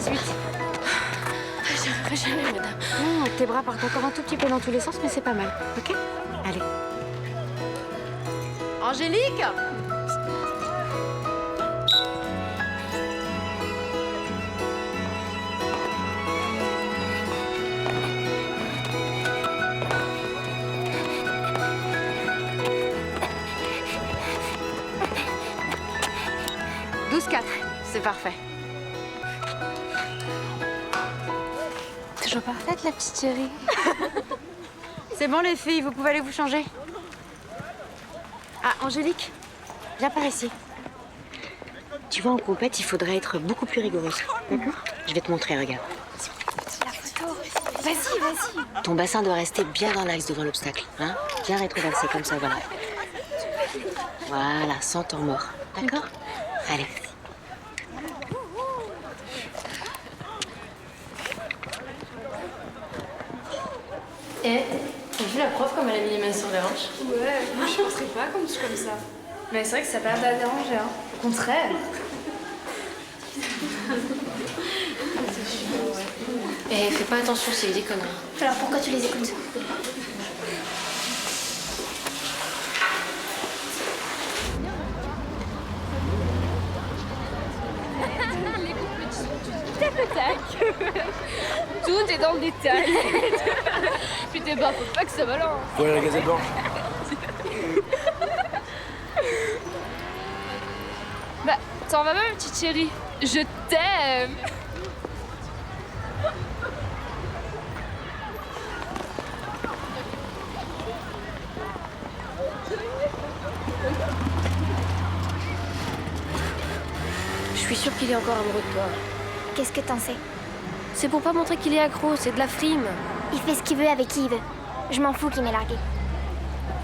la suite. J'arriverai jamais, madame. Tes bras partent encore un tout petit peu dans tous les sens, mais c'est pas mal, ok? Allez. Angélique! C'est parfait. Toujours parfaite, la petite chérie. C'est bon, les filles, vous pouvez aller vous changer. Ah, Angélique, viens par ici. Tu vois, en compète, il faudrait être beaucoup plus rigoureuse. D'accord? Je vais te montrer, regarde. La photo. Vas-y. Ton bassin doit rester bien dans l'axe devant l'obstacle. Hein? Bien rétroversé, comme ça, voilà. Voilà, sans temps mort. D'accord? Allez. Eh, t'as vu la prof comme elle a mis les mains sur les hanches? Ouais, moi je penserais pas qu'on touche comme ça. Mais c'est vrai que ça n'a pas l'air de la déranger, hein. Au contraire. Eh, fais pas attention, c'est des conneries. Alors pourquoi tu les écoutes? Tout est dans le détail. Putain, bah, faut pas que ça balance. Faut aller à la Gazette Blanche. Bah, t'en vas même, petite chérie. Je t'aime. Je suis sûre qu'il est encore amoureux de toi. Qu'est-ce que t'en sais? C'est pour pas montrer qu'il est accro, c'est de la frime. Il fait ce qu'il veut avec qui il veut. Je m'en fous qu'il m'ait largué.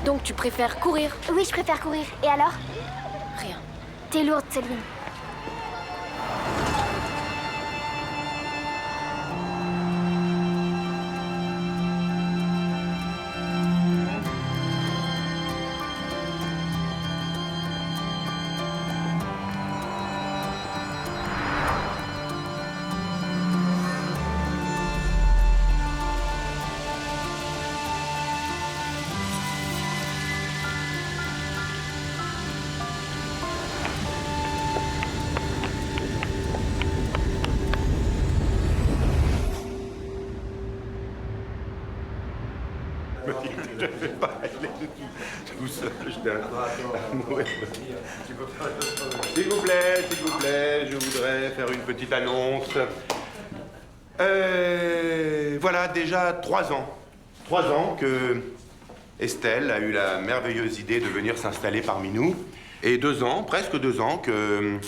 Donc tu préfères courir? Oui, je préfère courir. Et alors? Rien. T'es lourde, Céline. Je ne vais pas aller tout seul. S'il vous plaît, je voudrais faire une petite annonce. Voilà déjà 3 ans. 3 ans que Estelle a eu la merveilleuse idée de venir s'installer parmi nous. Et 2 ans, presque 2 ans que...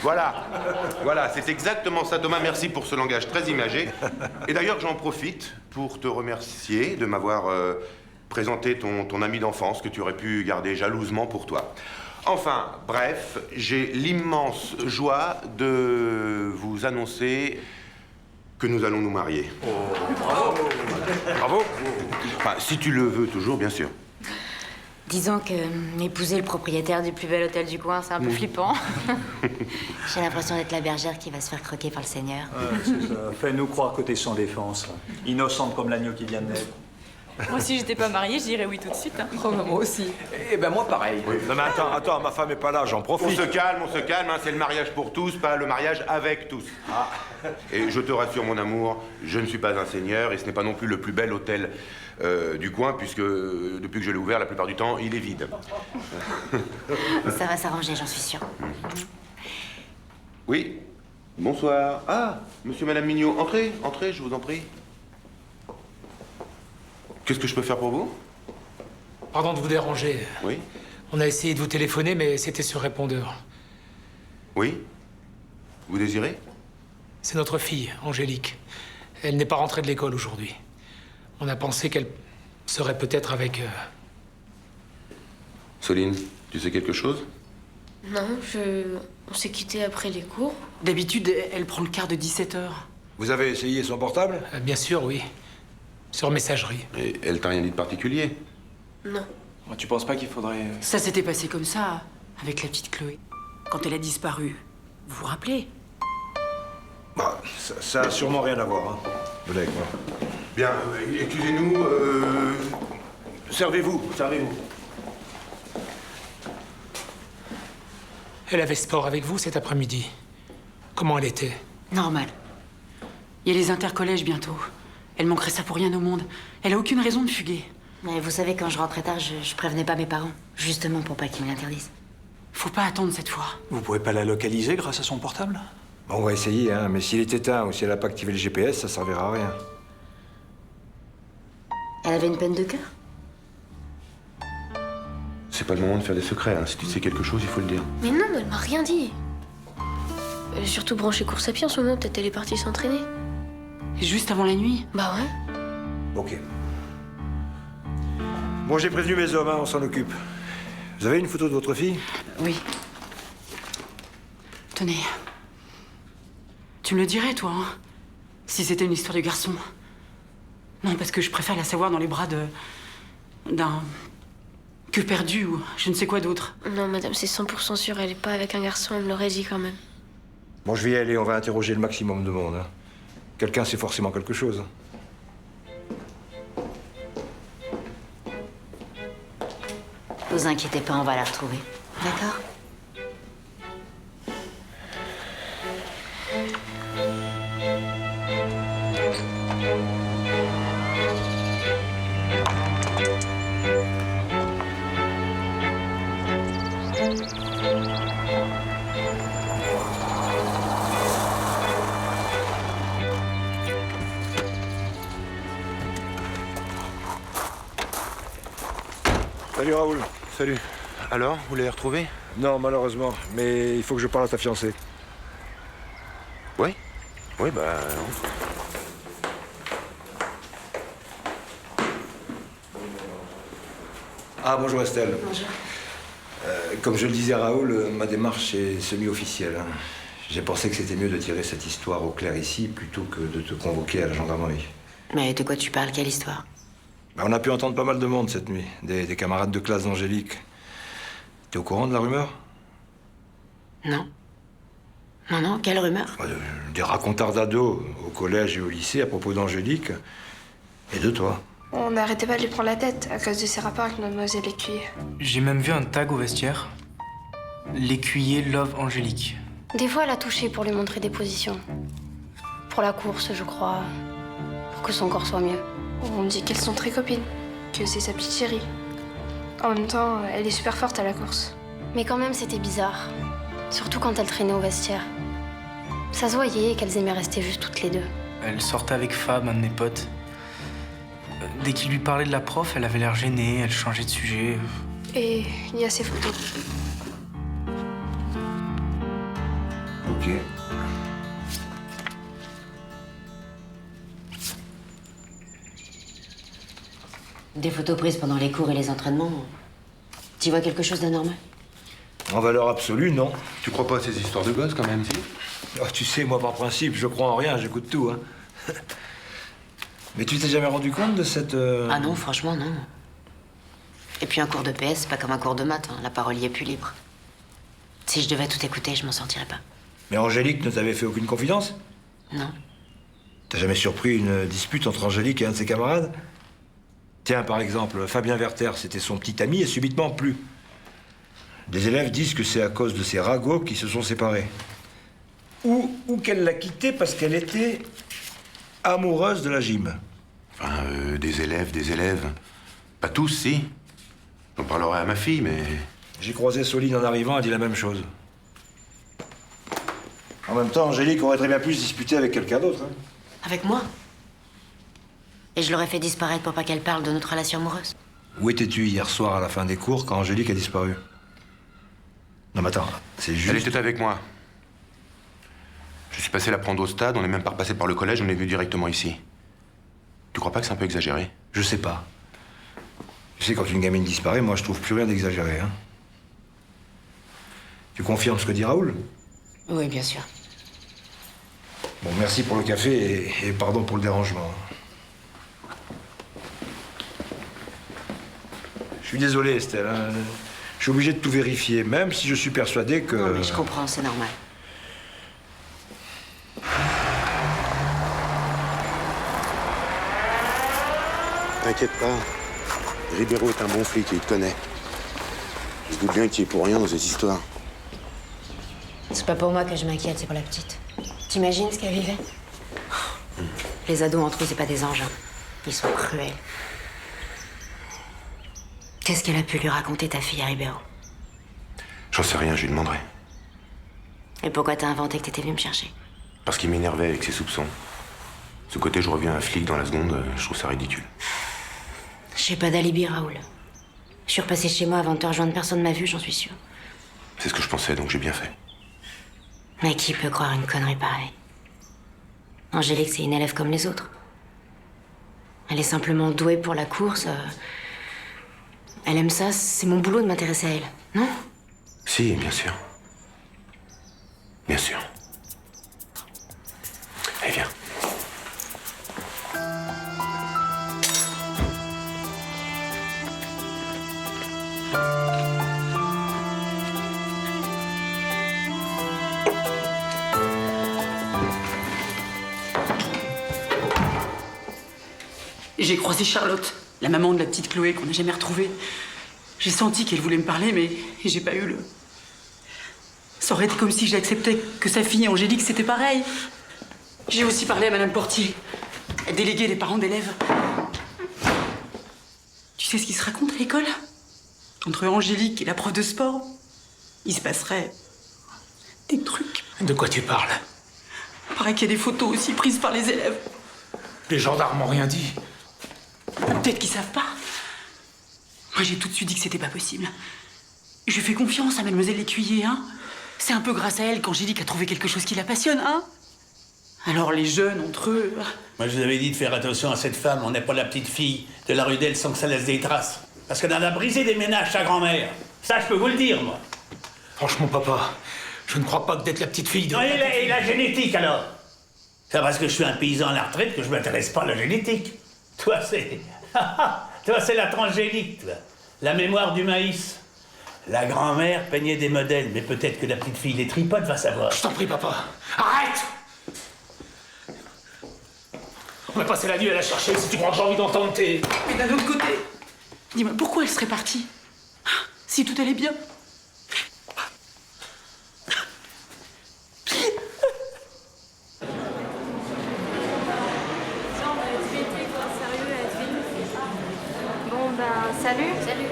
Voilà, c'est exactement ça. Thomas, merci pour ce langage très imagé. Et d'ailleurs, j'en profite pour te remercier de m'avoir présenté ton ami d'enfance que tu aurais pu garder jalousement pour toi. Enfin, bref, j'ai l'immense joie de vous annoncer que nous allons nous marier. Oh, bravo! Bravo! Enfin, si tu le veux toujours, bien sûr. Disons que épouser le propriétaire du plus bel hôtel du coin, c'est un peu flippant. J'ai l'impression d'être la bergère qui va se faire croquer par le Seigneur. C'est ça. Fais-nous croire que t'es sans défense. Innocente comme l'agneau qui vient de naître. Moi, si j'étais pas mariée, je dirais oui tout de suite. Hein. Oh, bah, moi aussi. Eh ben moi pareil. Oui. Non mais attends, ma femme est pas là, j'en On profite. se calme, hein, c'est le mariage pour tous, pas le mariage avec tous. Ah. Et je te rassure, mon amour, je ne suis pas un seigneur et ce n'est pas non plus le plus bel hôtel du coin, puisque depuis que je l'ai ouvert, la plupart du temps, il est vide. Ça va s'arranger, j'en suis sûre. Oui, bonsoir. Ah, monsieur, madame Mignot, entrez, je vous en prie. Qu'est-ce que je peux faire pour vous? Pardon de vous déranger. Oui? On a essayé de vous téléphoner, mais c'était sur répondeur. Oui? Vous désirez? C'est notre fille, Angélique. Elle n'est pas rentrée de l'école aujourd'hui. On a pensé qu'elle serait peut-être avec... Soline, tu sais quelque chose? Non, on s'est quittés après les cours. D'habitude, elle prend le quart de 17h. Vous avez essayé son portable? Bien sûr, oui. Sur messagerie. Et elle t'a rien dit de particulier? Non. Tu penses pas qu'il faudrait... Ça s'était passé comme ça, avec la petite Chloé. Quand elle a disparu. Vous vous rappelez? Bah, ça a sûrement rien à voir, hein. Venez avec moi. Bien, excusez-nous, servez-vous. Elle avait sport avec vous cet après-midi. Comment elle était? Normal. Il y a les intercollèges bientôt. Elle manquerait ça pour rien au monde. Elle a aucune raison de fuguer. Mais vous savez, quand je rentrais tard, je prévenais pas mes parents. Justement pour pas qu'ils me l'interdisent. Faut pas attendre cette fois. Vous pouvez pas la localiser grâce à son portable? Bon, on va essayer, hein, mais s'il est éteint ou si elle n'a pas activé le GPS, ça servira à rien. Elle avait une peine de cœur? C'est pas le moment de faire des secrets, hein. Si tu sais quelque chose, il faut le dire. Mais non, elle m'a rien dit. Elle est surtout branchée course à pied en ce moment, peut-être elle est partie s'entraîner. Et juste avant la nuit. Bah ouais. Ok. Bon, j'ai prévenu mes hommes, hein, on s'en occupe. Vous avez une photo de votre fille? Oui. Tenez. Tu me le dirais, toi, hein, si c'était une histoire de garçon. Non, parce que je préfère la savoir dans les bras d'un que perdu ou je ne sais quoi d'autre. Non, madame, c'est 100% sûr, elle est pas avec un garçon, elle me l'aurait dit quand même. Bon, je vais y aller, on va interroger le maximum de monde, hein. Quelqu'un sait forcément quelque chose. Vous inquiétez pas, on va la retrouver. D'accord? Salut Raoul. Salut. Alors, vous l'avez retrouvé? Non, malheureusement, mais il faut que je parle à ta fiancée. Oui. Oui, bah... Ah, bonjour Estelle. Bonjour. Comme je le disais à Raoul, ma démarche est semi-officielle, hein. J'ai pensé que c'était mieux de tirer cette histoire au clair ici plutôt que de te convoquer à la gendarmerie. Mais de quoi tu parles? Quelle histoire? Ben, on a pu entendre pas mal de monde cette nuit, des camarades de classe d'Angélique. T'es au courant de la rumeur? Non. Non, quelle rumeur? Des racontars d'ados au collège et au lycée à propos d'Angélique et de toi. On n'arrêtait pas de lui prendre la tête à cause de ses rapports avec mademoiselle Écuyer. J'ai même vu un tag au vestiaire. L'écuyer Love Angélique. Des fois, elle a touché pour lui montrer des positions. Pour la course, je crois. Pour que son corps soit mieux. On dit qu'elles sont très copines, que c'est sa petite chérie. En même temps, elle est super forte à la course. Mais quand même, c'était bizarre. Surtout quand elle traînait au vestiaire. Ça se voyait qu'elles aimaient rester juste toutes les deux. Elle sortait avec Fab, un de mes potes. Dès qu'il lui parlait de la prof, elle avait l'air gênée, elle changeait de sujet. Et il y a ses photos. Ok. Des photos prises pendant les cours et les entraînements. Tu vois quelque chose d'anormal? En valeur absolue, non. Tu crois pas à ces histoires de gosses, quand même, si? Oh, tu sais, moi, par principe, je crois en rien, j'écoute tout, hein. Mais tu t'es jamais rendu compte de cette... Ah non, franchement, non. Et puis un cours de PS, c'est pas comme un cours de maths, hein. La parole y est plus libre. Si je devais tout écouter, je m'en sortirais pas. Mais Angélique ne t'avait fait aucune confidence? Non. T'as jamais surpris une dispute entre Angélique et un de ses camarades? Tiens, par exemple, Fabien Werther, c'était son petit ami et subitement plus. Des élèves disent que c'est à cause de ces ragots qui se sont séparés. Ou qu'elle l'a quitté parce qu'elle était amoureuse de la gym. Enfin, des élèves. Pas tous, si. J'en parlerai à ma fille, mais... J'ai croisé Soline en arrivant, elle dit la même chose. En même temps, Angélique aurait très bien pu se disputer avec quelqu'un d'autre, hein. Avec moi? Et je l'aurais fait disparaître pour pas qu'elle parle de notre relation amoureuse. Où étais-tu hier soir à la fin des cours quand Angélique a disparu? Non mais attends, c'est juste... Elle était avec moi. Je suis passé la prendre au stade, on n'est même pas repassé par le collège, on est venu directement ici. Tu crois pas que c'est un peu exagéré? Je sais pas. Tu sais, quand une gamine disparaît, moi je trouve plus rien d'exagéré, hein. Tu confirmes ce que dit Raoul? Oui, bien sûr. Bon, merci pour le café et pardon pour le dérangement. Je suis désolé, Estelle, hein. Je suis obligé de tout vérifier, même si je suis persuadé que... Non, mais je comprends, c'est normal. T'inquiète pas. Ribeiro est un bon flic et il te connaît. Je doute bien qu'il y ait pour rien dans cette histoire. C'est pas pour moi que je m'inquiète, c'est pour la petite. T'imagines ce qu'elle vivait? Les ados entre eux, c'est pas des anges. Hein. Ils sont cruels. Qu'est-ce qu'elle a pu lui raconter, ta fille, à Ribeiro? J'en sais rien, je lui demanderai. Et pourquoi t'as inventé que t'étais venu me chercher? Parce qu'il m'énervait avec ses soupçons. Ce côté, je reviens un flic dans la seconde, je trouve ça ridicule. J'ai pas d'alibi, Raoul. Je suis repassée chez moi avant de te rejoindre, personne m'a vu, j'en suis sûre. C'est ce que je pensais, donc j'ai bien fait. Mais qui peut croire une connerie pareille? Angélique, c'est une élève comme les autres. Elle est simplement douée pour la course. Elle aime ça, c'est mon boulot de m'intéresser à elle, non? Si, bien sûr. Bien sûr. Allez, viens. J'ai croisé Charlotte, la maman de la petite Chloé qu'on n'a jamais retrouvée. J'ai senti qu'elle voulait me parler, mais j'ai pas eu le... Ça aurait été comme si j'acceptais que sa fille Angélique, c'était pareil. J'ai aussi parlé à Madame Portier, la déléguée des parents d'élèves. Tu sais ce qui se raconte à l'école? Entre Angélique et la prof de sport, il se passerait des trucs. De quoi tu parles? Il paraît qu'il y a des photos aussi prises par les élèves. Les gendarmes m'ont rien dit. Peut-être qu'ils savent pas. Moi, j'ai tout de suite dit que c'était pas possible. Je fais confiance à Mademoiselle Lécuyer, hein. C'est un peu grâce à elle qu'Angélique a trouvé quelque chose qui la passionne, hein. Alors les jeunes, entre eux... Moi, je vous avais dit de faire attention à cette femme. On n'est pas la petite fille de la rue d'Elle sans que ça laisse des traces. Parce qu'elle en a brisé des ménages, sa grand-mère. Ça, je peux vous le dire, moi. Franchement, papa, je ne crois pas que d'être la petite fille de... Non, et la génétique, alors? C'est parce que je suis un paysan à la retraite que je m'intéresse pas à la génétique. Toi, c'est... Toi, c'est la transgénique, toi. La mémoire du maïs. La grand-mère peignait des modèles, mais peut-être que la petite fille les tripote va savoir. Je t'en prie, papa. Arrête! On va passer la nuit à la chercher si tu crois que j'ai envie d'entendre tes... Mais d'un autre côté, dis-moi, pourquoi elle serait partie? Si tout allait bien. Bon, ben, salut. Salut.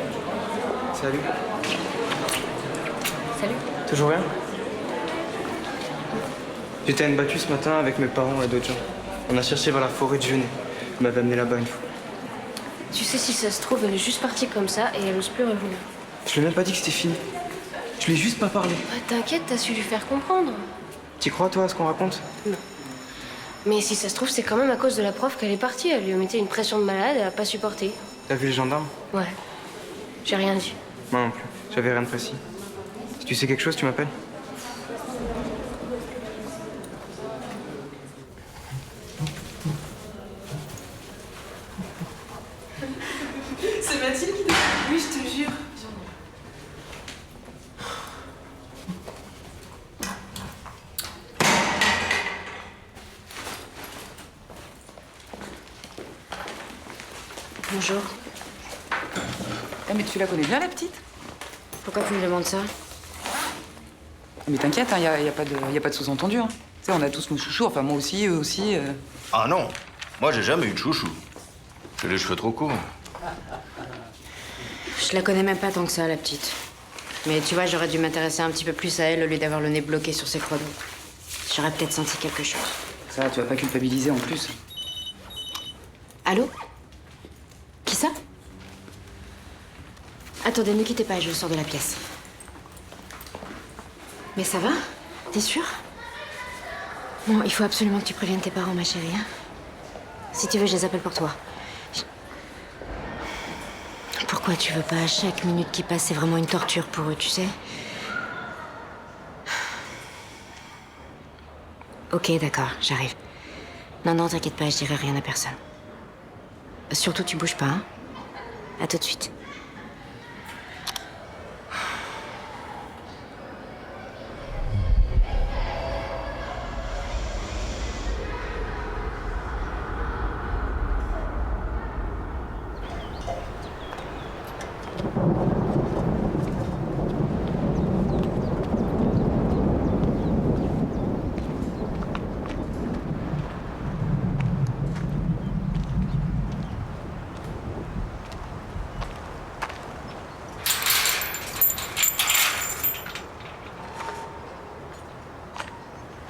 Salut. Salut. Toujours rien? J'étais à une battue ce matin avec mes parents et d'autres gens. On a cherché vers la forêt de Genet. Ils m'avaient amené là-bas une fois. Tu sais, si ça se trouve, elle est juste partie comme ça et elle ose plus revenir. Je lui ai même pas dit que c'était fini. Je lui ai juste pas parlé. Ouais, t'inquiète, t'as su lui faire comprendre. T'y crois, toi, à ce qu'on raconte? Non. Mais si ça se trouve, c'est quand même à cause de la prof qu'elle est partie. Elle lui mettait une pression de malade, elle a pas supporté. T'as vu les gendarmes? Ouais. J'ai rien dit. Moi non plus. J'avais rien de précis. Si tu sais quelque chose, tu m'appelles? C'est Mathilde qui t'a... Oui, je te jure. Bonjour. Ah, mais tu la connais bien, la petite? Pourquoi tu me demandes ça? Mais t'inquiète, il hein, y a pas de sous-entendu. Hein. Tu sais, on a tous nos chouchous, enfin moi aussi, eux aussi. Ah non, moi j'ai jamais eu de chouchou. J'ai les cheveux trop courts. Je la connais même pas tant que ça, la petite. Mais tu vois, j'aurais dû m'intéresser un petit peu plus à elle au lieu d'avoir le nez bloqué sur ses chronos. J'aurais peut-être senti quelque chose. Ça, tu vas pas culpabiliser en plus. Allô? Qui ça? Attendez, ne quittez pas, je sors de la pièce. Mais ça va? T'es sûre? Bon, il faut absolument que tu préviennes tes parents, ma chérie. Hein? Si tu veux, je les appelle pour toi. Pourquoi tu veux pas? Chaque minute qui passe, c'est vraiment une torture pour eux, tu sais? Ok, d'accord, j'arrive. Non, t'inquiète pas, je dirai rien à personne. Surtout, tu bouges pas, hein? À tout de suite.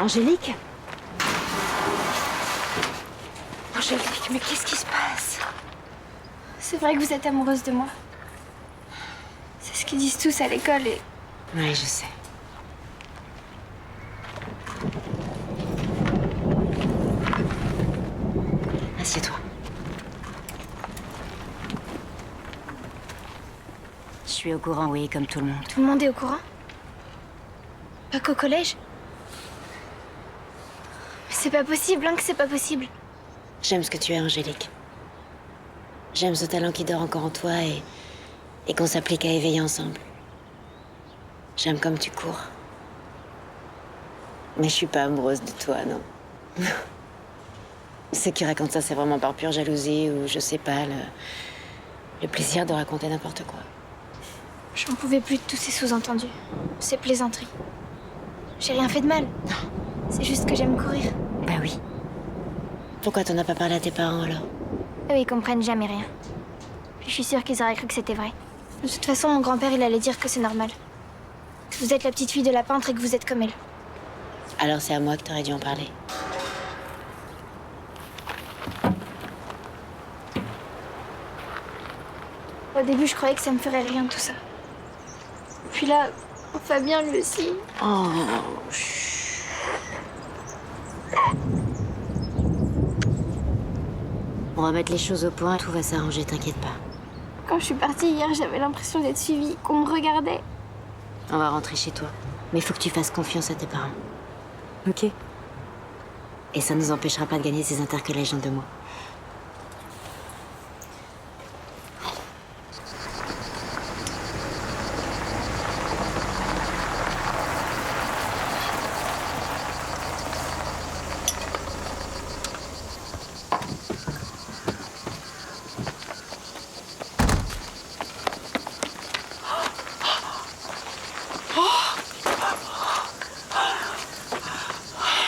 Angélique? Angélique, mais qu'est-ce qui se passe? C'est vrai que vous êtes amoureuse de moi. C'est ce qu'ils disent tous à l'école et... Oui, je sais. Assieds-toi. Je suis au courant, oui, comme tout le monde. Tout le monde est au courant? Pas qu'au collège? Mais c'est pas possible, hein, que c'est pas possible. J'aime ce que tu es, Angélique. J'aime ce talent qui dort encore en toi et qu'on s'applique à éveiller ensemble. J'aime comme tu cours. Mais je suis pas amoureuse de toi, non. Ceux qui racontent ça, c'est vraiment par pure jalousie ou je sais pas, le plaisir de raconter n'importe quoi. J'en pouvais plus de tous ces sous-entendus, ces plaisanteries. J'ai rien fait de mal. C'est juste que j'aime courir. Bah oui. Pourquoi t'en as pas parlé à tes parents alors? Eux, ils comprennent jamais rien. Puis je suis sûre qu'ils auraient cru que c'était vrai. De toute façon, mon grand-père, il allait dire que c'est normal. Que vous êtes la petite fille de la peintre et que vous êtes comme elle. Alors c'est à moi que t'aurais dû en parler. Au début, je croyais que ça me ferait rien, tout ça. Puis là, Fabien, lui aussi. Oh, on va mettre les choses au point, tout va s'arranger, t'inquiète pas. Quand je suis partie hier, j'avais l'impression d'être suivie, qu'on me regardait. On va rentrer chez toi. Mais il faut que tu fasses confiance à tes parents. Ok? Et ça nous empêchera pas de gagner ces intercollèges en 2 mois.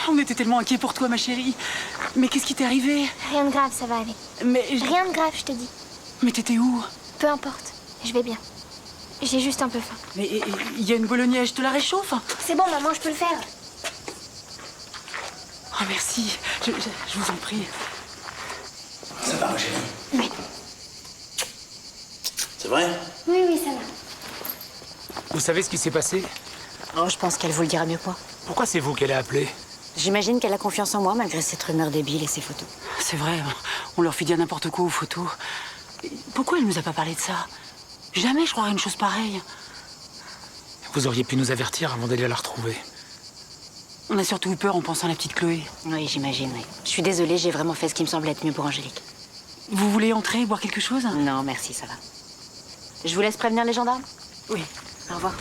On était tellement inquiets pour toi, ma chérie. Mais qu'est-ce qui t'est arrivé? Rien de grave, ça va aller. Mais... Rien de grave, je te dis. Mais t'étais où? Peu importe, je vais bien. J'ai juste un peu faim. Mais il y a une bolognaise, je te la réchauffe? C'est bon, maman, je peux le faire. Oh, merci. Je vous en prie. Ça va, ma chérie? Oui. C'est vrai? Oui, ça va. Vous savez ce qui s'est passé? Oh, je pense qu'elle vous le dira mieux que moi. Pourquoi c'est vous qu'elle a appelé? J'imagine qu'elle a confiance en moi malgré cette rumeur débile et ses photos. C'est vrai, on leur fait dire n'importe quoi aux photos. Pourquoi elle nous a pas parlé de ça? Jamais je croirais une chose pareille. Vous auriez pu nous avertir avant d'aller la retrouver. On a surtout eu peur en pensant à la petite Chloé. Oui, j'imagine, oui. Je suis désolée, j'ai vraiment fait ce qui me semble être mieux pour Angélique. Vous voulez entrer, boire quelque chose? Non, merci, ça va. Je vous laisse prévenir les gendarmes? Oui. Au revoir.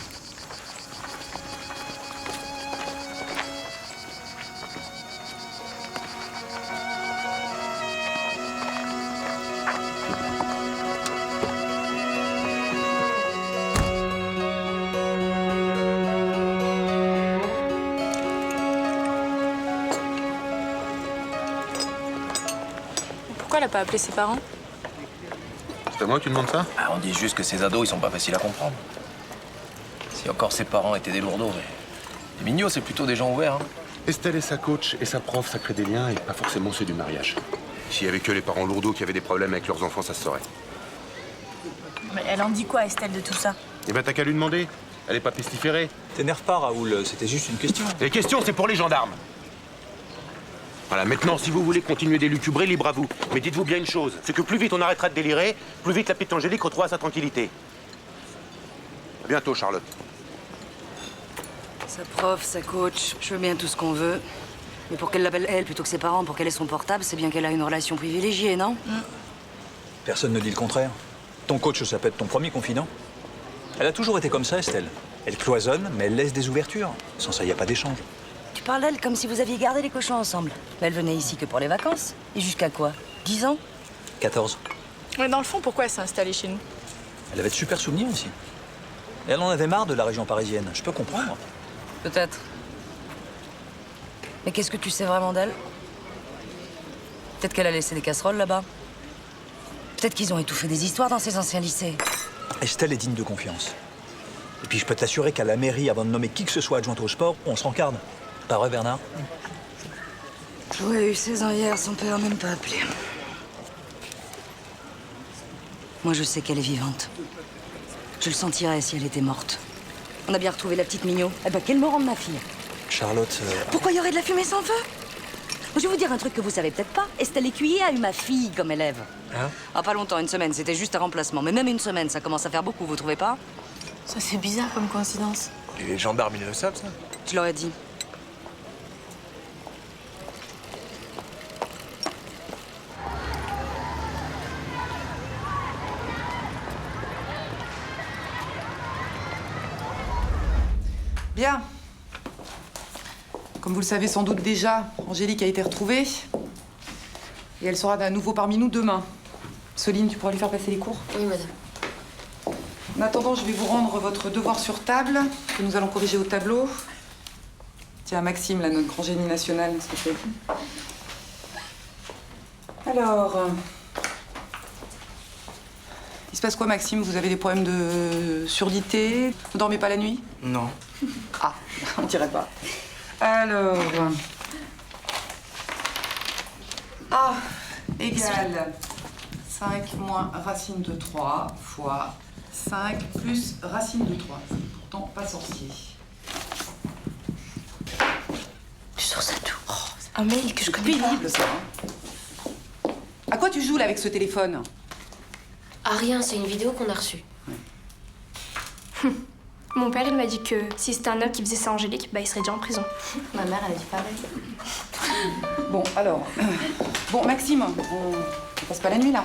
Pourquoi elle a pas appelé ses parents? C'est à moi que tu demandes ça? On dit juste que ces ados, ils sont pas faciles à comprendre. Si encore ses parents étaient des lourdeaux, mais... Les mignons, c'est plutôt des gens ouverts, hein. Estelle est sa coach et sa prof, ça crée des liens et pas forcément ceux du mariage. S'il y avait que les parents lourdeaux qui avaient des problèmes avec leurs enfants, ça se saurait. Mais elle en dit quoi, Estelle, de tout ça? Eh ben t'as qu'à lui demander. Elle est pas pestiférée. T'énerve pas, Raoul, c'était juste une question. Les questions, c'est pour les gendarmes. Voilà, maintenant, si vous voulez continuer d'élucubrer, libre à vous. Mais dites-vous bien une chose, c'est que plus vite on arrêtera de délirer, plus vite la petite Angélique retrouvera sa tranquillité. À bientôt, Charlotte. Sa prof, sa coach, je veux bien tout ce qu'on veut. Mais pour qu'elle l'appelle elle plutôt que ses parents, pour qu'elle ait son portable, c'est bien qu'elle a une relation privilégiée, non? Personne ne dit le contraire. Ton coach, ça peut être ton premier confident. Elle a toujours été comme ça, Estelle. Elle cloisonne, mais elle laisse des ouvertures. Sans ça, il n'y a pas d'échange. Tu parles d'elle comme si vous aviez gardé les cochons ensemble. Mais elle venait ici que pour les vacances. Et jusqu'à quoi? 10 ans? 14. Mais dans le fond, pourquoi elle s'est installée chez nous? Elle avait de super souvenirs aussi. Et elle en avait marre de la région parisienne. Je peux comprendre. Peut-être. Mais qu'est-ce que tu sais vraiment d'elle? Peut-être qu'elle a laissé des casseroles là-bas. Peut-être qu'ils ont étouffé des histoires dans ces anciens lycées. Estelle est digne de confiance. Et puis je peux t'assurer qu'à la mairie, avant de nommer qui que ce soit adjointe au sport, on se rencarde. Pas vrai, Bernard? Chloé a eu 16 ans hier, son père n'a même pas appelé. Moi, je sais qu'elle est vivante. Je le sentirais si elle était morte. On a bien retrouvé la petite Mignot. Eh ben, qu'elle me rende ma fille. Charlotte... Pourquoi il y aurait de la fumée sans feu? Je vais vous dire un truc que vous savez peut-être pas. Estelle Écuyer a eu ma fille comme élève. Hein? Ah, pas longtemps, une semaine. C'était juste un remplacement. Mais même une semaine, ça commence à faire beaucoup, vous trouvez pas? Ça, c'est bizarre comme coïncidence. Et les gendarmes, ils le savent, ça? Je leur ai dit. Bien. Comme vous le savez sans doute déjà, Angélique a été retrouvée. Et elle sera à nouveau parmi nous demain. Soline, tu pourras lui faire passer les cours? Oui, madame. En attendant, je vais vous rendre votre devoir sur table, que nous allons corriger au tableau. Tiens, Maxime, là, notre grand génie national, s'il te plaît. Alors... il se passe quoi, Maxime? Vous avez des problèmes de surdité? Vous dormez pas la nuit? Non. Ah, on dirait pas. Alors... A égale 5 moins racine de 3 fois 5 plus racine de 3. C'est pourtant pas sorcier. Tu sors ça d'où? Un mail que je connais pas. Pénible, ça. Hein. À quoi tu joues, là, avec ce téléphone? Ah, rien, c'est une vidéo qu'on a reçue. Mon père, il m'a dit que si c'était un homme qui faisait ça à Angélique, bah il serait déjà en prison. Ma mère, elle a dit pareil. Bon, alors... Bon, Maxime, on passe pas la nuit, là?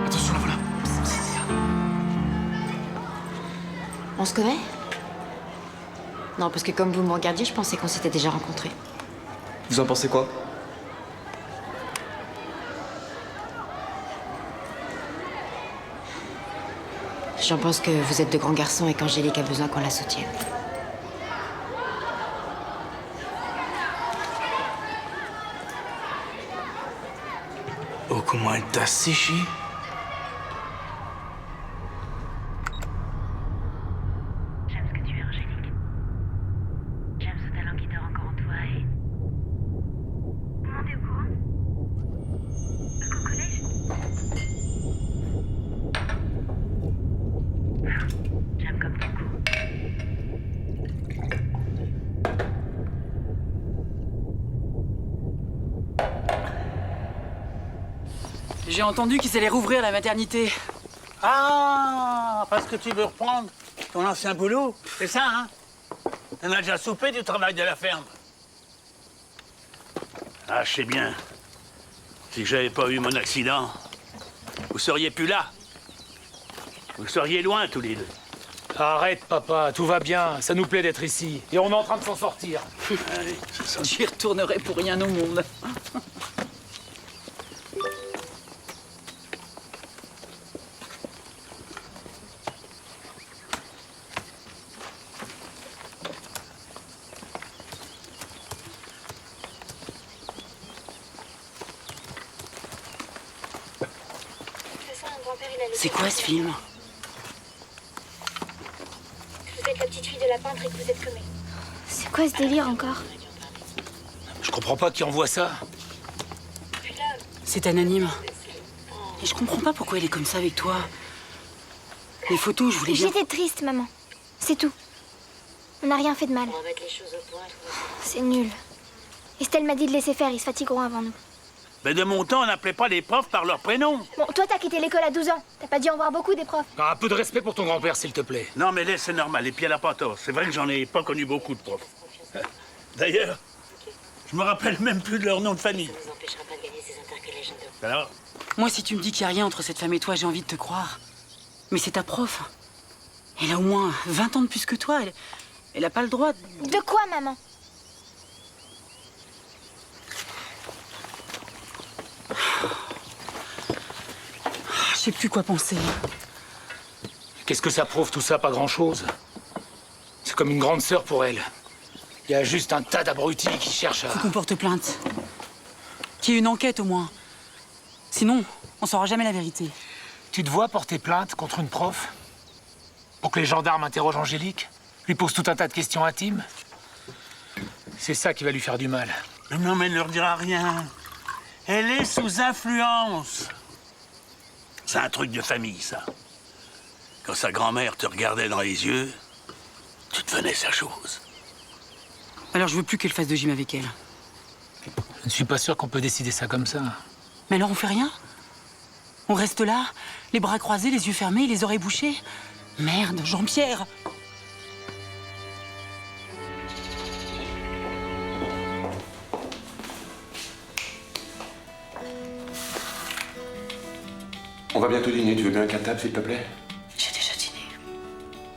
Attention, là, voilà. On se connaît? Non, parce que comme vous me regardiez, je pensais qu'on s'était déjà rencontrés. Vous en pensez quoi? J'en pense que vous êtes de grands garçons et qu'Angélique a besoin qu'on la soutienne. Oh, comment elle t'a séché. J'aime ce que tu es, Angélique. J'aime ce talent qui dort encore en toi et... Tout le monde est au courant? Au collège? J'aime comme tu cours. J'ai entendu qu'ils allaient rouvrir la maternité. Ah, parce que tu veux reprendre ton ancien boulot, c'est ça, hein? T'en as déjà soupé du travail de la ferme. Ah, je sais bien. Si j'avais pas eu mon accident, vous seriez plus là. Vous seriez loin, tous les deux. Arrête, papa, tout va bien. Ça nous plaît d'être ici. Et on est en train de s'en sortir. Allez, c'est ça. J'y retournerai pour rien au monde. C'est quoi ce film? Vous êtes la petite fille de la peintre et que vous êtes comme elle. C'est quoi ce délire encore? Je comprends pas qui envoie ça. C'est anonyme. Et je comprends pas pourquoi elle est comme ça avec toi. Les photos, je voulais bien... J'étais triste, maman. C'est tout. On n'a rien fait de mal. C'est nul. Estelle m'a dit de laisser faire, ils se fatigueront avant nous. Mais de mon temps, on n'appelait pas les profs par leur prénom. Bon, toi, t'as quitté l'école à 12 ans. T'as pas dû en voir beaucoup des profs. Un peu de respect pour ton grand-père, s'il te plaît. Non, mais laisse, c'est normal. Et puis elle a pas tort. C'est vrai que j'en ai pas connu beaucoup de profs. D'ailleurs, je me rappelle même plus de leur nom de famille. Alors? Moi, si tu me dis qu'il n'y a rien entre cette femme et toi, j'ai envie de te croire. Mais c'est ta prof. Elle a au moins 20 ans de plus que toi. Elle a pas le droit de... De quoi, maman? Je sais plus quoi penser. Qu'est-ce que ça prouve tout ça? Pas grand-chose. C'est comme une grande sœur pour elle. Il y a juste un tas d'abrutis qui cherchent à... Faut qu'on porte plainte. Qu'il y ait une enquête au moins. Sinon, on saura jamais la vérité. Tu te vois porter plainte contre une prof? Pour que les gendarmes interrogent Angélique? Lui posent tout un tas de questions intimes? C'est ça qui va lui faire du mal. Non, mais ne leur dira rien. Elle est sous influence. C'est un truc de famille, ça. Quand sa grand-mère te regardait dans les yeux, tu devenais sa chose. Alors je veux plus qu'elle fasse de gym avec elle. Je ne suis pas sûr qu'on peut décider ça comme ça. Mais alors on fait rien? On reste là, les bras croisés, les yeux fermés, les oreilles bouchées? Merde, Jean-Pierre! On va bientôt dîner, tu veux bien un table, s'il te plaît? J'ai déjà dîné.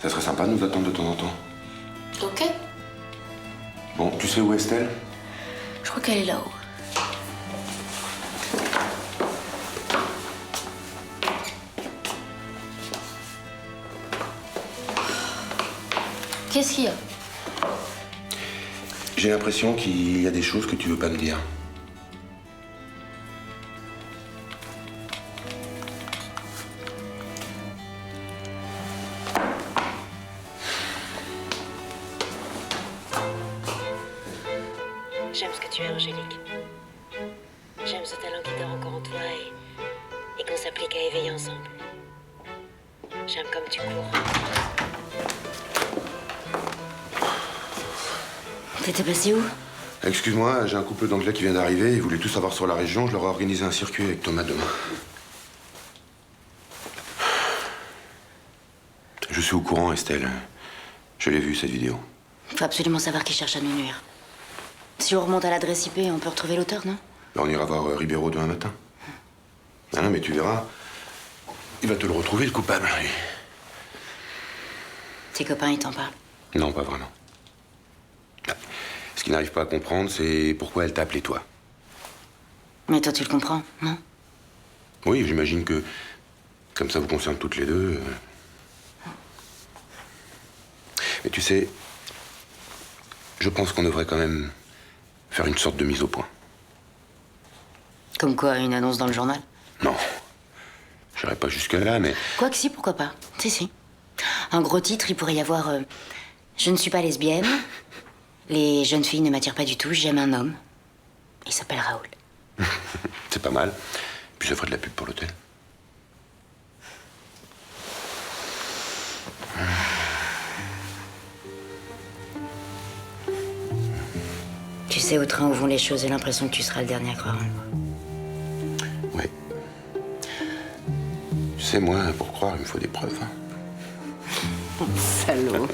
Ça serait sympa de nous attendre de temps en temps. Ok. Bon, tu sais où est Estelle? Je crois qu'elle est là-haut. Qu'est-ce qu'il y a? J'ai l'impression qu'il y a des choses que tu veux pas me dire. J'aime ce que tu es, Angélique. J'aime ce talent qui dort encore en toi et qu'on s'applique à éveiller ensemble. J'aime comme tu cours. T'étais passé où? Excuse-moi, j'ai un couple d'Anglais qui vient d'arriver. Ils voulaient tout savoir sur la région. Je leur ai organisé un circuit avec Thomas demain. Je suis au courant, Estelle. Je l'ai vu, cette vidéo. Faut absolument savoir qui cherche à nous nuire. Si on remonte à l'adresse IP, on peut retrouver l'auteur, non? Là, on ira voir Ribeiro demain matin. Ah non, mais tu verras. Il va te le retrouver, le coupable, lui. Tes copains, ils t'en parlent? Non, pas vraiment. Ce qu'ils n'arrivent pas à comprendre, c'est pourquoi elle t'a appelé toi. Mais toi, tu le comprends, non? Oui, j'imagine que, comme ça vous concerne toutes les deux... Mais tu sais, je pense qu'on devrait quand même faire une sorte de mise au point. Comme quoi, une annonce dans le journal? Non, j'irai pas jusque-là, mais... Quoique si, pourquoi pas. Si. Un gros titre, il pourrait y avoir... Je ne suis pas lesbienne. Les jeunes filles ne m'attirent pas du tout. J'aime un homme. Il s'appelle Raoul. C'est pas mal. Puis ça ferait de la pub pour l'hôtel. Tu sais, au train où vont les choses, j'ai l'impression que tu seras le dernier à croire en moi. Ouais. Tu sais, moi, pour croire, il me faut des preuves. Hein. Salaud.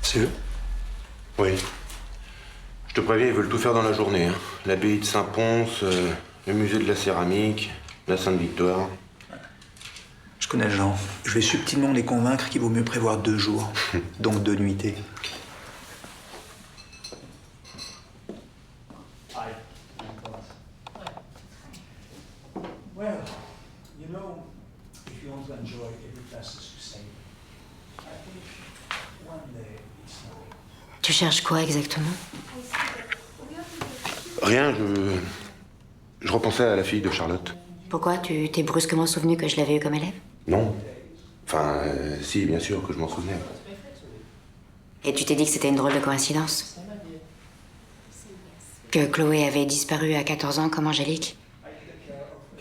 C'est eux? Oui. Je te préviens, ils veulent tout faire dans la journée. Hein. L'abbaye de Saint-Pons, le musée de la céramique, la Sainte-Victoire. Je connais le genre. Je vais subtilement les convaincre qu'il vaut mieux prévoir 2 jours, donc 2 nuitées. Well, you know, if you want to enjoy every class is to say, I think one day it's not. Tu cherches quoi exactement? Rien, je repensais à la fille de Charlotte. Pourquoi? Tu t'es brusquement souvenu que je l'avais eue comme élève? Non. Enfin, si, bien sûr que je m'en souvenais. Et tu t'es dit que c'était une drôle de coïncidence? Que Chloé avait disparu à 14 ans comme Angélique?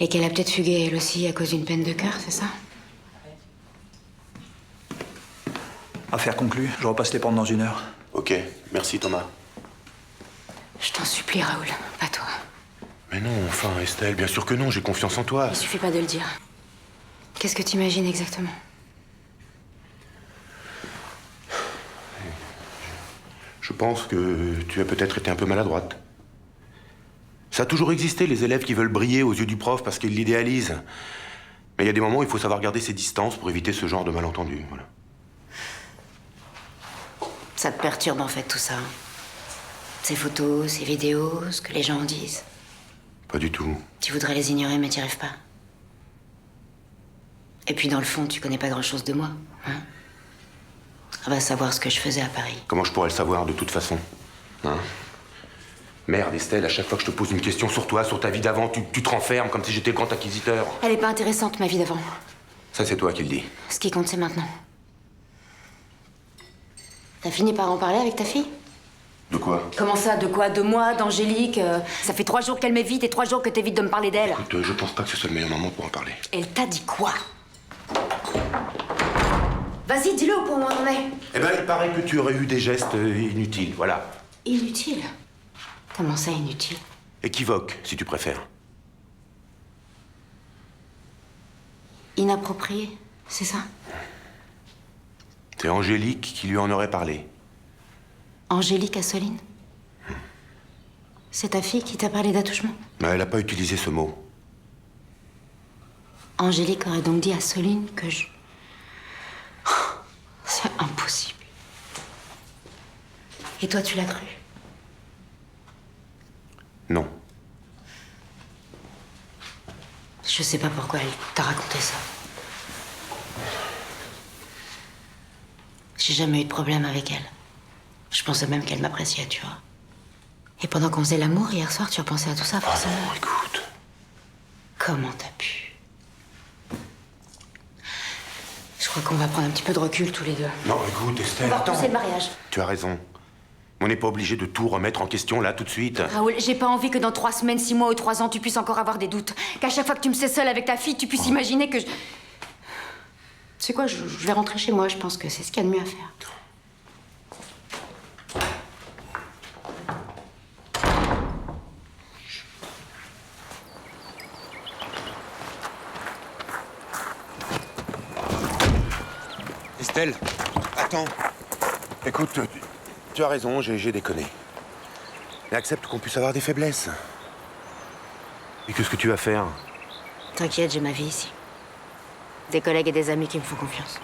Et qu'elle a peut-être fugué elle aussi à cause d'une peine de cœur, c'est ça? Affaire conclue. Je repasse les prendre dans 1 heure. Ok, merci Thomas. Je t'en supplie, Raoul, pas toi. Mais non, enfin, Estelle, bien sûr que non, j'ai confiance en toi. Il suffit pas de le dire. Qu'est-ce que t'imagines exactement? Je pense que tu as peut-être été un peu maladroite. Ça a toujours existé, les élèves qui veulent briller aux yeux du prof parce qu'ils l'idéalisent. Mais il y a des moments où il faut savoir garder ses distances pour éviter ce genre de malentendus, voilà. Ça te perturbe en fait tout ça. Ces photos, ces vidéos, ce que les gens en disent. Pas du tout. Tu voudrais les ignorer mais t'y arrives pas. Et puis dans le fond, tu connais pas grand-chose de moi, hein? On va savoir ce que je faisais à Paris. Comment je pourrais le savoir de toute façon, hein? Merde, Estelle, à chaque fois que je te pose une question sur toi, sur ta vie d'avant, tu te renfermes comme si j'étais le grand inquisiteur. Elle est pas intéressante, ma vie d'avant. Ça, c'est toi qui le dis. Ce qui compte, c'est maintenant. T'as fini par en parler avec ta fille? De quoi? Comment ça, de quoi? De moi, d'Angélique? Ça fait 3 jours qu'elle m'évite et 3 jours que t'évites de me parler d'elle. Écoute, je pense pas que ce soit le meilleur moment pour en parler. Elle t'a dit quoi? Vas-y, dis-le au point où on en est. Eh ben, il paraît que tu aurais eu des gestes inutiles, voilà. Inutile? Comment ça, inutile? Équivoque, si tu préfères. Inapproprié, c'est ça? C'est Angélique qui lui en aurait parlé. Angélique Asseline? C'est ta fille qui t'a parlé d'attouchement? Mais elle n'a pas utilisé ce mot. Angélique aurait donc dit à Soline que je... C'est impossible. Et toi, tu l'as cru? Non. Je sais pas pourquoi elle t'a raconté ça. J'ai jamais eu de problème avec elle. Je pensais même qu'elle m'appréciait, tu vois. Et pendant qu'on faisait l'amour hier soir, tu as pensé à tout ça, forcément. Oh non, écoute. Comment t'as pu? Je crois qu'on va prendre un petit peu de recul tous les deux. Non, écoute, Estelle, On va attends. repousser le mariage. Tu as raison. On n'est pas obligé de tout remettre en question là, tout de suite. Raoul, j'ai pas envie que dans 3 semaines, 6 mois ou 3 ans, tu puisses encore avoir des doutes. Qu'à chaque fois que tu me sais seule avec ta fille, tu puisses imaginer que je... Tu sais quoi, je vais rentrer chez moi, je pense que c'est ce qu'il y a de mieux à faire. Estelle, attends. Écoute, tu as raison, j'ai déconné. Mais accepte qu'on puisse avoir des faiblesses. Et qu'est-ce que tu vas faire? T'inquiète, j'ai ma vie ici. Des collègues et des amis qui me font confiance.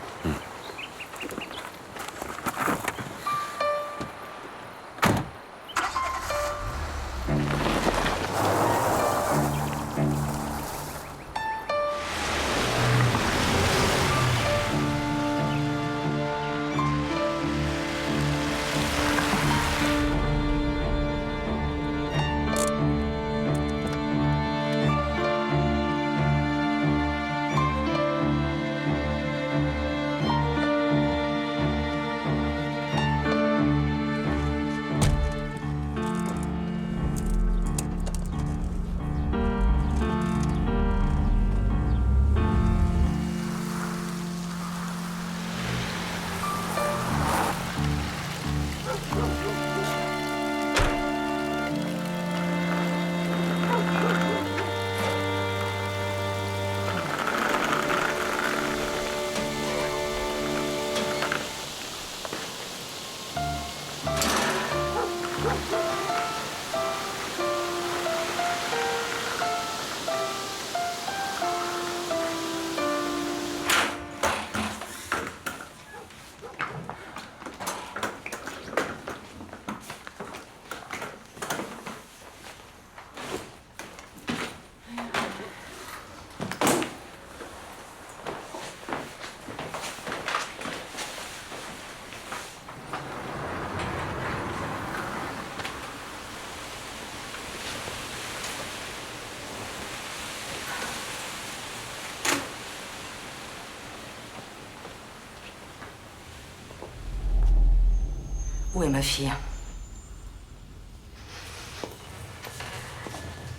Où est ma fille?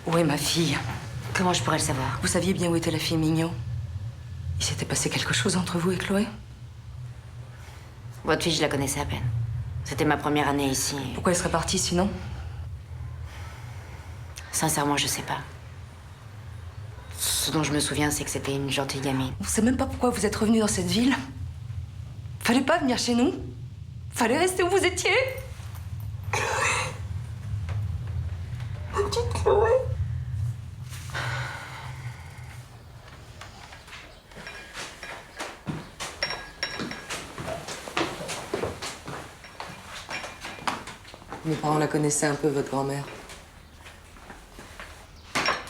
Où est ma fille? Comment je pourrais le savoir? Vous saviez bien où était la fille Mignot? Il s'était passé quelque chose entre vous et Chloé? Votre fille, je la connaissais à peine. C'était ma première année ici. Pourquoi elle serait partie sinon? Sincèrement, je sais pas. Ce dont je me souviens, c'est que c'était une gentille gamine. On sait même pas pourquoi vous êtes revenu dans cette ville. Fallait pas venir chez nous. Fallait rester où vous étiez. Petite Chloé. Mes parents la connaissaient un peu, votre grand-mère.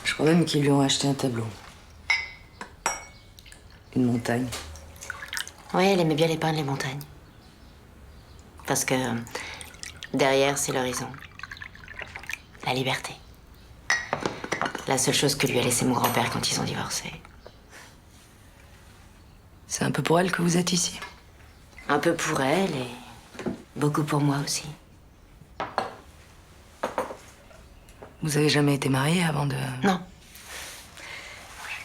Je crois même qu'ils lui ont acheté un tableau. Une montagne. Oui, elle aimait bien les peindre, les montagnes. Parce que derrière, c'est l'horizon. La liberté. La seule chose que lui a laissé mon grand-père quand ils ont divorcé. C'est un peu pour elle que vous êtes ici. Un peu pour elle et beaucoup pour moi aussi. Vous avez jamais été mariée avant de... Non.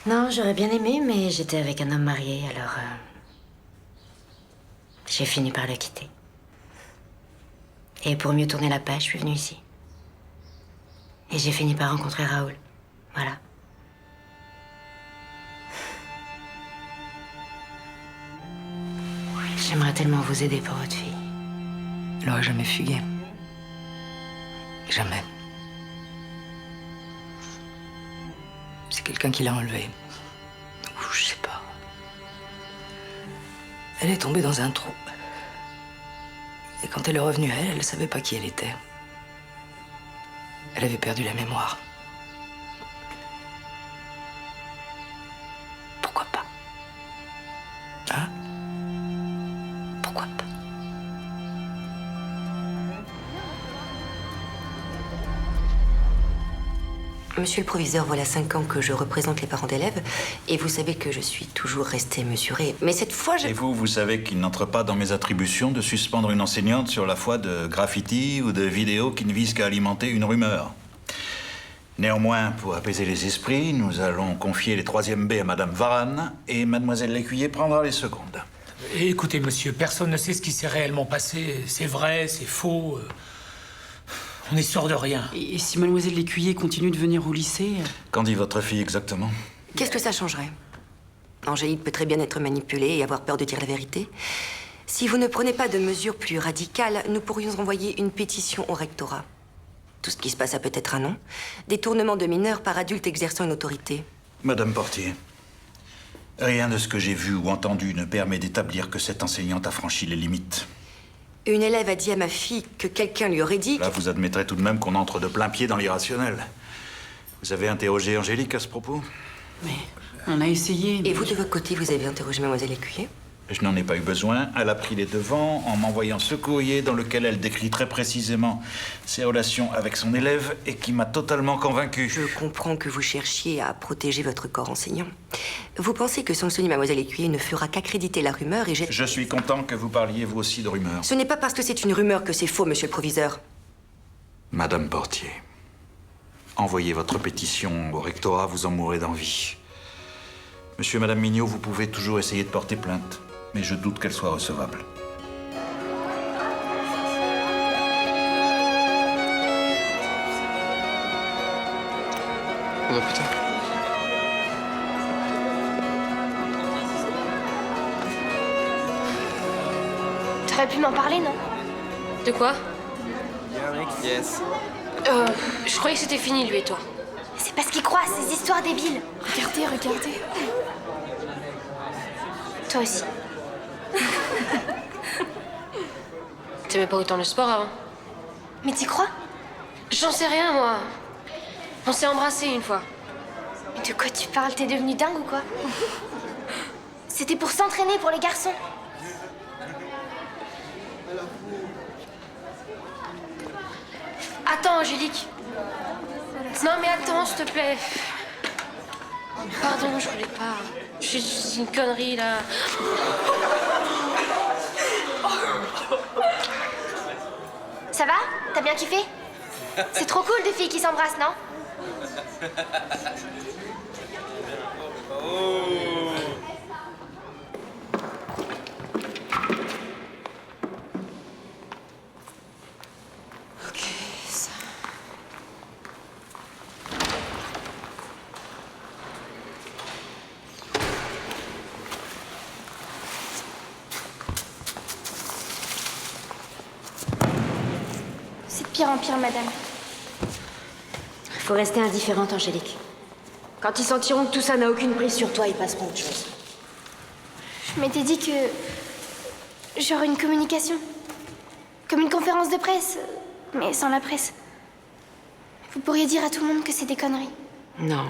Non, j'aurais bien aimé, mais j'étais avec un homme marié, alors... j'ai fini par le quitter. Et pour mieux tourner la page, je suis venue ici. Et j'ai fini par rencontrer Raoul. Voilà. J'aimerais tellement vous aider pour votre fille. Elle aurait jamais fugué. Jamais. C'est quelqu'un qui l'a enlevée. Ou je sais pas. Elle est tombée dans un trou. Et quand elle est revenue à elle, elle savait pas qui elle était. Elle avait perdu la mémoire. Pourquoi pas? Hein? Pourquoi pas? Monsieur le proviseur, voilà 5 ans que je représente les parents d'élèves, et vous savez que je suis toujours restée mesurée. Mais cette fois, Et vous savez qu'il n'entre pas dans mes attributions de suspendre une enseignante sur la foi de graffitis ou de vidéos qui ne visent qu'à alimenter une rumeur. Néanmoins, pour apaiser les esprits, nous allons confier les 3e B à Madame Varane, et Mademoiselle Lécuyer prendra les secondes. Écoutez, monsieur, personne ne sait ce qui s'est réellement passé. C'est vrai, c'est faux. On est sûr de rien. Et si Mademoiselle Lécuyer continue de venir au lycée... Qu'en dit votre fille exactement? qu'est-ce que ça changerait? Angélique peut très bien être manipulée et avoir peur de dire la vérité. Si vous ne prenez pas de mesures plus radicales, nous pourrions envoyer une pétition au rectorat. Tout ce qui se passe a peut-être un nom. Détournement de mineurs par adultes exerçant une autorité. Madame Portier, rien de ce que j'ai vu ou entendu ne permet d'établir que cette enseignante a franchi les limites. Une élève a dit à ma fille que quelqu'un lui aurait dit... Là, vous admettrez tout de même qu'on entre de plein pied dans l'irrationnel. Vous avez interrogé Angélique à ce propos? Mais on a essayé... Et vous, de votre côté, vous avez interrogé Mademoiselle Lécuyer? Je n'en ai pas eu besoin. Elle a pris les devants en m'envoyant ce courrier dans lequel elle décrit très précisément ses relations avec son élève et qui m'a totalement convaincu. Je comprends que vous cherchiez à protéger votre corps enseignant. Vous pensez que sanctionner Mademoiselle Lécuyer ne fera qu'accréditer la rumeur et j'ai... Je suis content que vous parliez vous aussi de rumeurs. Ce n'est pas parce que c'est une rumeur que c'est faux, monsieur le proviseur. Madame Portier, envoyez votre pétition au rectorat, vous en mourrez d'envie. Monsieur et Madame Mignot, vous pouvez toujours essayer de porter plainte, mais je doute qu'elle soit recevable. Oh putain. T'aurais pu m'en parler, non? De quoi? Yes. Je croyais que c'était fini, lui et toi. C'est parce qu'il croit à ces histoires débiles. Regardez, regardez. Toi aussi. T'aimais pas autant le sport avant? Mais t'y crois? J'en sais rien, moi. On s'est embrassés une fois. Mais de quoi tu parles? T'es devenu dingue ou quoi? C'était pour s'entraîner pour les garçons. Attends, Angélique. Non, mais attends, s'il te plaît. Pardon, je voulais pas. C'est une connerie, là. Ça va? T'as bien kiffé? C'est trop cool des filles qui s'embrassent, non? Ok, ça... C'est de pire en pire, madame. Faut rester indifférente, Angélique. Quand ils sentiront que tout ça n'a aucune prise sur toi, ils passeront à autre chose. Je m'étais dit que... Genre une communication. Comme une conférence de presse, mais sans la presse. Vous pourriez dire à tout le monde que c'est des conneries. Non.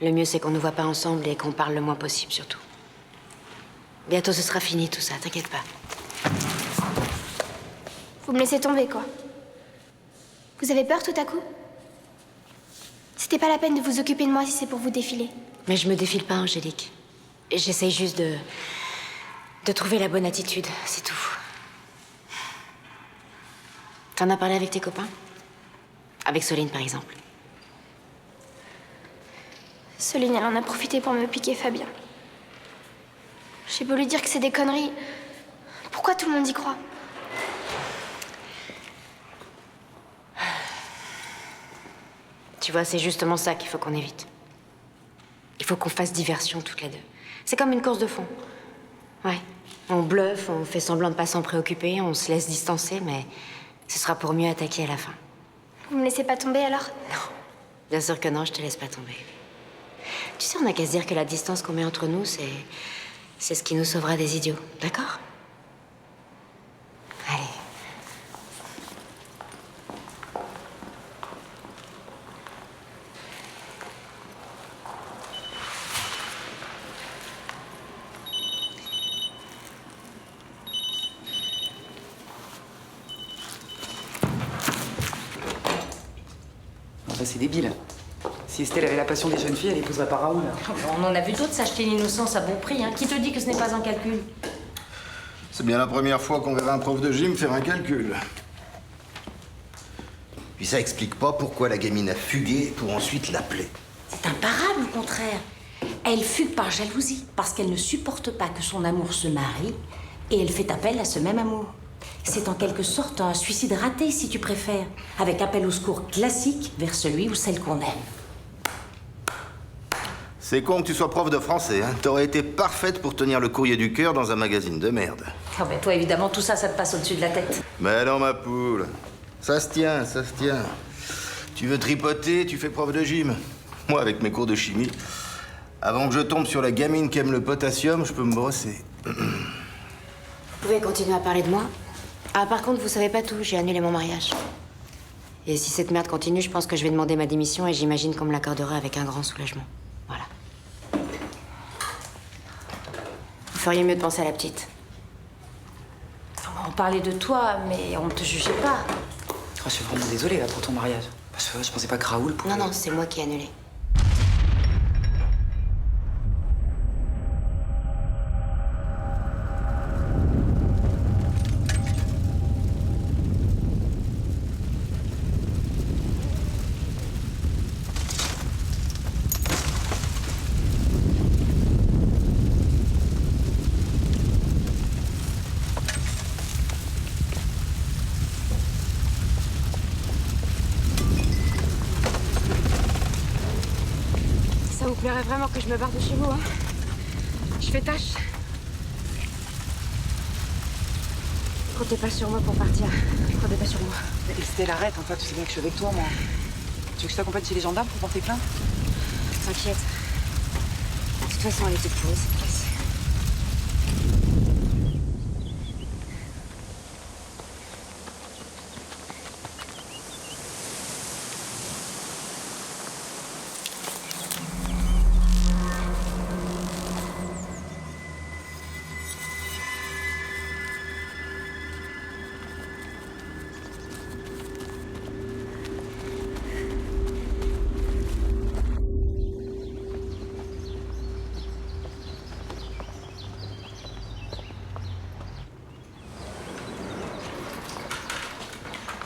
Le mieux, c'est qu'on ne voit pas ensemble et qu'on parle le moins possible, surtout. Bientôt, ce sera fini, tout ça, t'inquiète pas. Vous me laissez tomber, quoi. Vous avez peur tout à coup? C'était pas la peine de vous occuper de moi si c'est pour vous défiler. Mais je me défile pas, Angélique. J'essaye juste de trouver la bonne attitude, c'est tout. T'en as parlé avec tes copains? Avec Soline, par exemple. Soline, elle en a profité pour me piquer Fabien. J'ai beau lui dire que c'est des conneries. Pourquoi tout le monde y croit? Tu vois, c'est justement ça qu'il faut qu'on évite. Il faut qu'on fasse diversion toutes les deux. C'est comme une course de fond. Ouais. On bluffe, on fait semblant de pas s'en préoccuper, on se laisse distancer, mais ce sera pour mieux attaquer à la fin. Vous me laissez pas tomber alors? Non. Bien sûr que non, je te laisse pas tomber. Tu sais, on n'a qu'à se dire que la distance qu'on met entre nous, c'est ce qui nous sauvera des idiots. D'accord? Allez. Ça, c'est débile. Si Estelle avait la passion des jeunes filles, elle épouserait pas Raoul. On en a vu d'autres s'acheter l'innocence à bon prix. Hein. Qui te dit que ce n'est pas un calcul? C'est bien la première fois qu'on verra un prof de gym faire un calcul. Puis ça explique pas pourquoi la gamine a fugué pour ensuite l'appeler. C'est imparable, au contraire. Elle fugue par jalousie, parce qu'elle ne supporte pas que son amour se marie, et elle fait appel à ce même amour. C'est en quelque sorte un suicide raté, si tu préfères, avec appel au secours classique vers celui ou celle qu'on aime. C'est con que tu sois prof de français, hein. T'aurais été parfaite pour tenir le courrier du cœur dans un magazine de merde. Ah ben toi, évidemment, tout ça, ça te passe au-dessus de la tête. Mais non, ma poule. Ça se tient, ça se tient. Tu veux tripoter, tu fais prof de gym. Moi, avec mes cours de chimie, avant que je tombe sur la gamine qui aime le potassium, je peux me brosser. Vous pouvez continuer à parler de moi? Ah, par contre, vous savez pas tout, j'ai annulé mon mariage. Et si cette merde continue, je pense que je vais demander ma démission et j'imagine qu'on me l'accordera avec un grand soulagement. Voilà. Vous feriez mieux de penser à la petite. On parlait de toi, mais on ne te jugeait pas. Oh, je suis vraiment désolée là, pour ton mariage. Parce que je pensais pas que Raoul pouvait... Non, non, c'est moi qui ai annulé. Ça vous plairait vraiment que je me barre de chez vous, hein? Je fais tâche. Comptez pas sur moi pour partir. Comptez pas sur moi. Mais Estelle, arrête, en fait, tu sais bien que je suis avec toi, moi. Tu veux que je t'accompagne chez les gendarmes pour porter plainte? T'inquiète. De toute façon, elle était pourrie, cette place.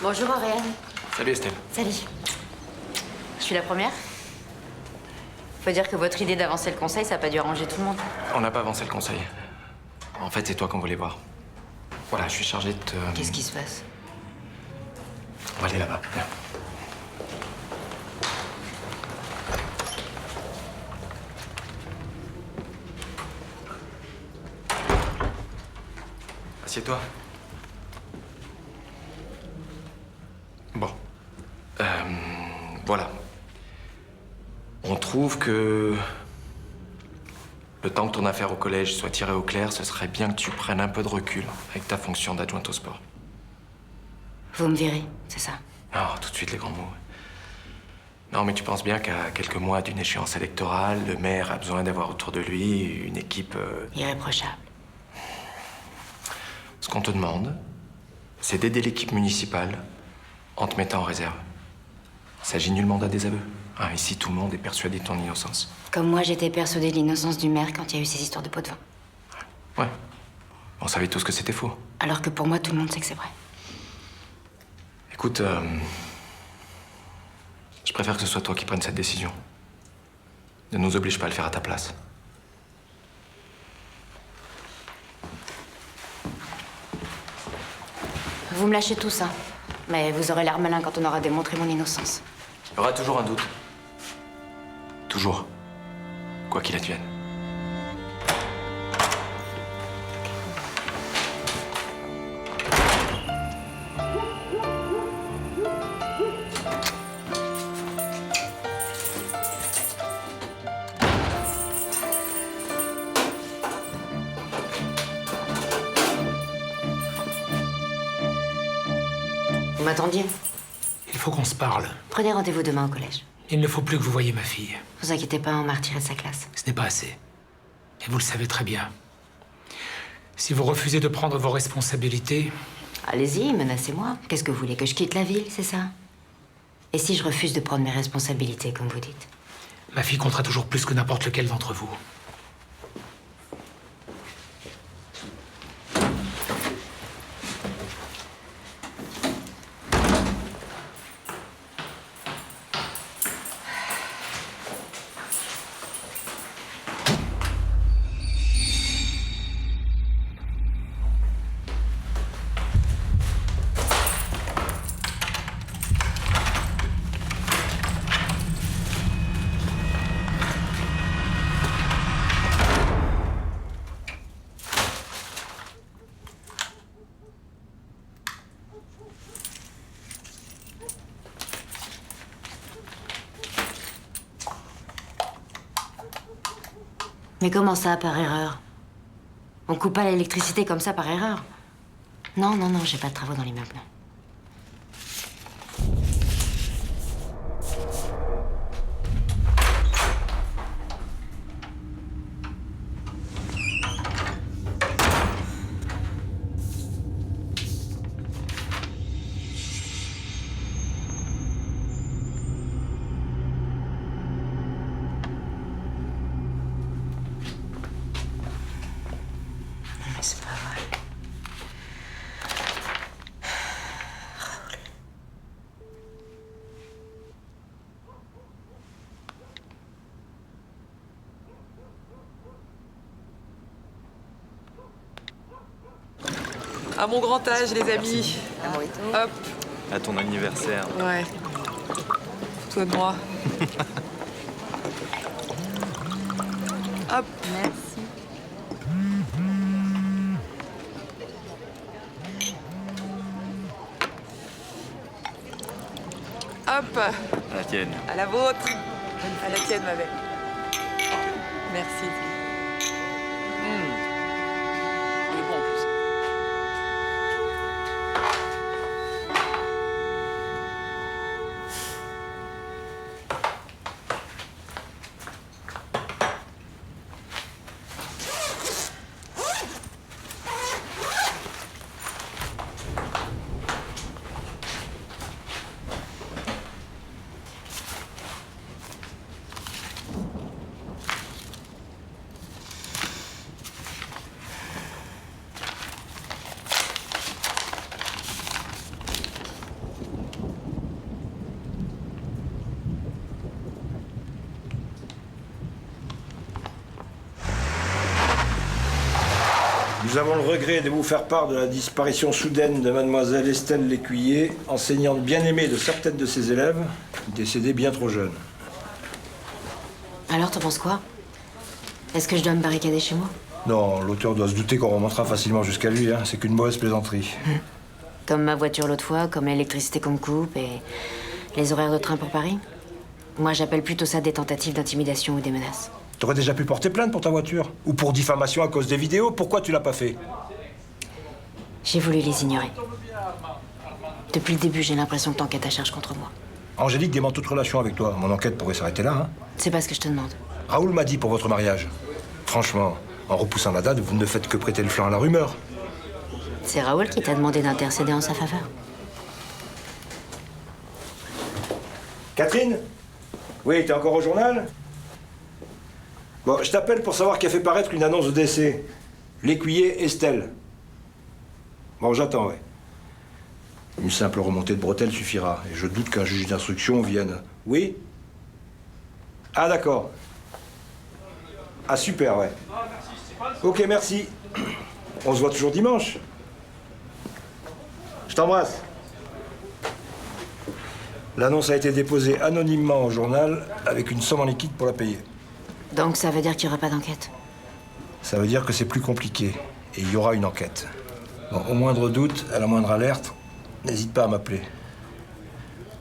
Bonjour Auréane. Salut Estelle. Salut. Je suis la première. Faut dire que votre idée d'avancer le conseil, ça n'a pas dû arranger tout le monde. On n'a pas avancé le conseil. En fait, c'est toi qu'on voulait voir. Voilà, je suis chargé de te... Qu'est-ce qui se passe? On va aller là-bas. Viens. Assieds-toi. Bon. Voilà. On trouve que le temps que ton affaire au collège soit tirée au clair, ce serait bien que tu prennes un peu de recul avec ta fonction d'adjointe au sport. Vous me virez, c'est ça? Non, tout de suite les grands mots. Non, mais tu penses bien qu'à quelques mois d'une échéance électorale, le maire a besoin d'avoir autour de lui une équipe... Irréprochable. Ce qu'on te demande, c'est d'aider l'équipe municipale en te mettant en réserve. Il s'agit nullement d'un désaveu. Hein, ici, tout le monde est persuadé de ton innocence. Comme moi, j'étais persuadée de l'innocence du maire quand il y a eu ces histoires de pots de vin. Ouais. On savait tous que c'était faux. Alors que pour moi, tout le monde sait que c'est vrai. Écoute, je préfère que ce soit toi qui prennes cette décision. Ne nous oblige pas à le faire à ta place. Vous me lâchez tout ça. Mais vous aurez l'air malin quand on aura démontré mon innocence. Il y aura toujours un doute. Toujours. Quoi qu'il advienne. Vous m'attendiez? Il faut qu'on se parle. Prenez rendez-vous demain au collège. Il ne faut plus que vous voyiez ma fille. Vous inquiétez pas, on m'a retiré de sa classe. Ce n'est pas assez. Et vous le savez très bien. Si vous refusez de prendre vos responsabilités... Allez-y, menacez-moi. Qu'est-ce que vous voulez? Que je quitte la ville, c'est ça? Et si je refuse de prendre mes responsabilités, comme vous dites? Ma fille comptera toujours plus que n'importe lequel d'entre vous. Mais comment ça, par erreur? On coupe pas l'électricité comme ça par erreur? Non, non, non, j'ai pas de travaux dans l'immeuble. C'est pas vrai. À mon grand âge, les amis. Hop. À ton anniversaire. Ouais. Toi de moi. Hop. Merci. Hop. À la tienne. À la vôtre. À la tienne, ma belle. Merci. Il est bon en plus. Nous avons le regret de vous faire part de la disparition soudaine de mademoiselle Estelle Lécuyer, enseignante bien aimée de certaines de ses élèves, décédée bien trop jeune. Alors, t'en penses quoi? Est-ce que je dois me barricader chez moi? Non, l'auteur doit se douter qu'on remontera facilement jusqu'à lui, hein. C'est qu'une mauvaise plaisanterie. Comme ma voiture l'autre fois, comme l'électricité qu'on me coupe et les horaires de train pour Paris? Moi, j'appelle plutôt ça des tentatives d'intimidation ou des menaces. T'aurais déjà pu porter plainte pour ta voiture. Ou pour diffamation à cause des vidéos. Pourquoi tu l'as pas fait? J'ai voulu les ignorer. Depuis le début, j'ai l'impression que t'enquêtes à charge contre moi. Angélique dément toute relation avec toi. Mon enquête pourrait s'arrêter là, hein. C'est pas ce que je te demande. Raoul m'a dit pour votre mariage. Franchement, en repoussant la date, vous ne faites que prêter le flanc à la rumeur. C'est Raoul qui t'a demandé d'intercéder en sa faveur. Catherine? Oui, t'es encore au journal? Bon, je t'appelle pour savoir qui a fait paraître une annonce de décès. L'écuyer Estelle. Bon, j'attends, ouais. Une simple remontée de bretelles suffira. Et je doute qu'un juge d'instruction vienne. Oui? Ah, d'accord. Ah, super, ouais. Ok, merci. On se voit toujours dimanche. Je t'embrasse. L'annonce a été déposée anonymement au journal avec une somme en liquide pour la payer. Donc ça veut dire qu'il n'y aura pas d'enquête? Ça veut dire que c'est plus compliqué. Et il y aura une enquête. Bon, au moindre doute, à la moindre alerte, n'hésite pas à m'appeler.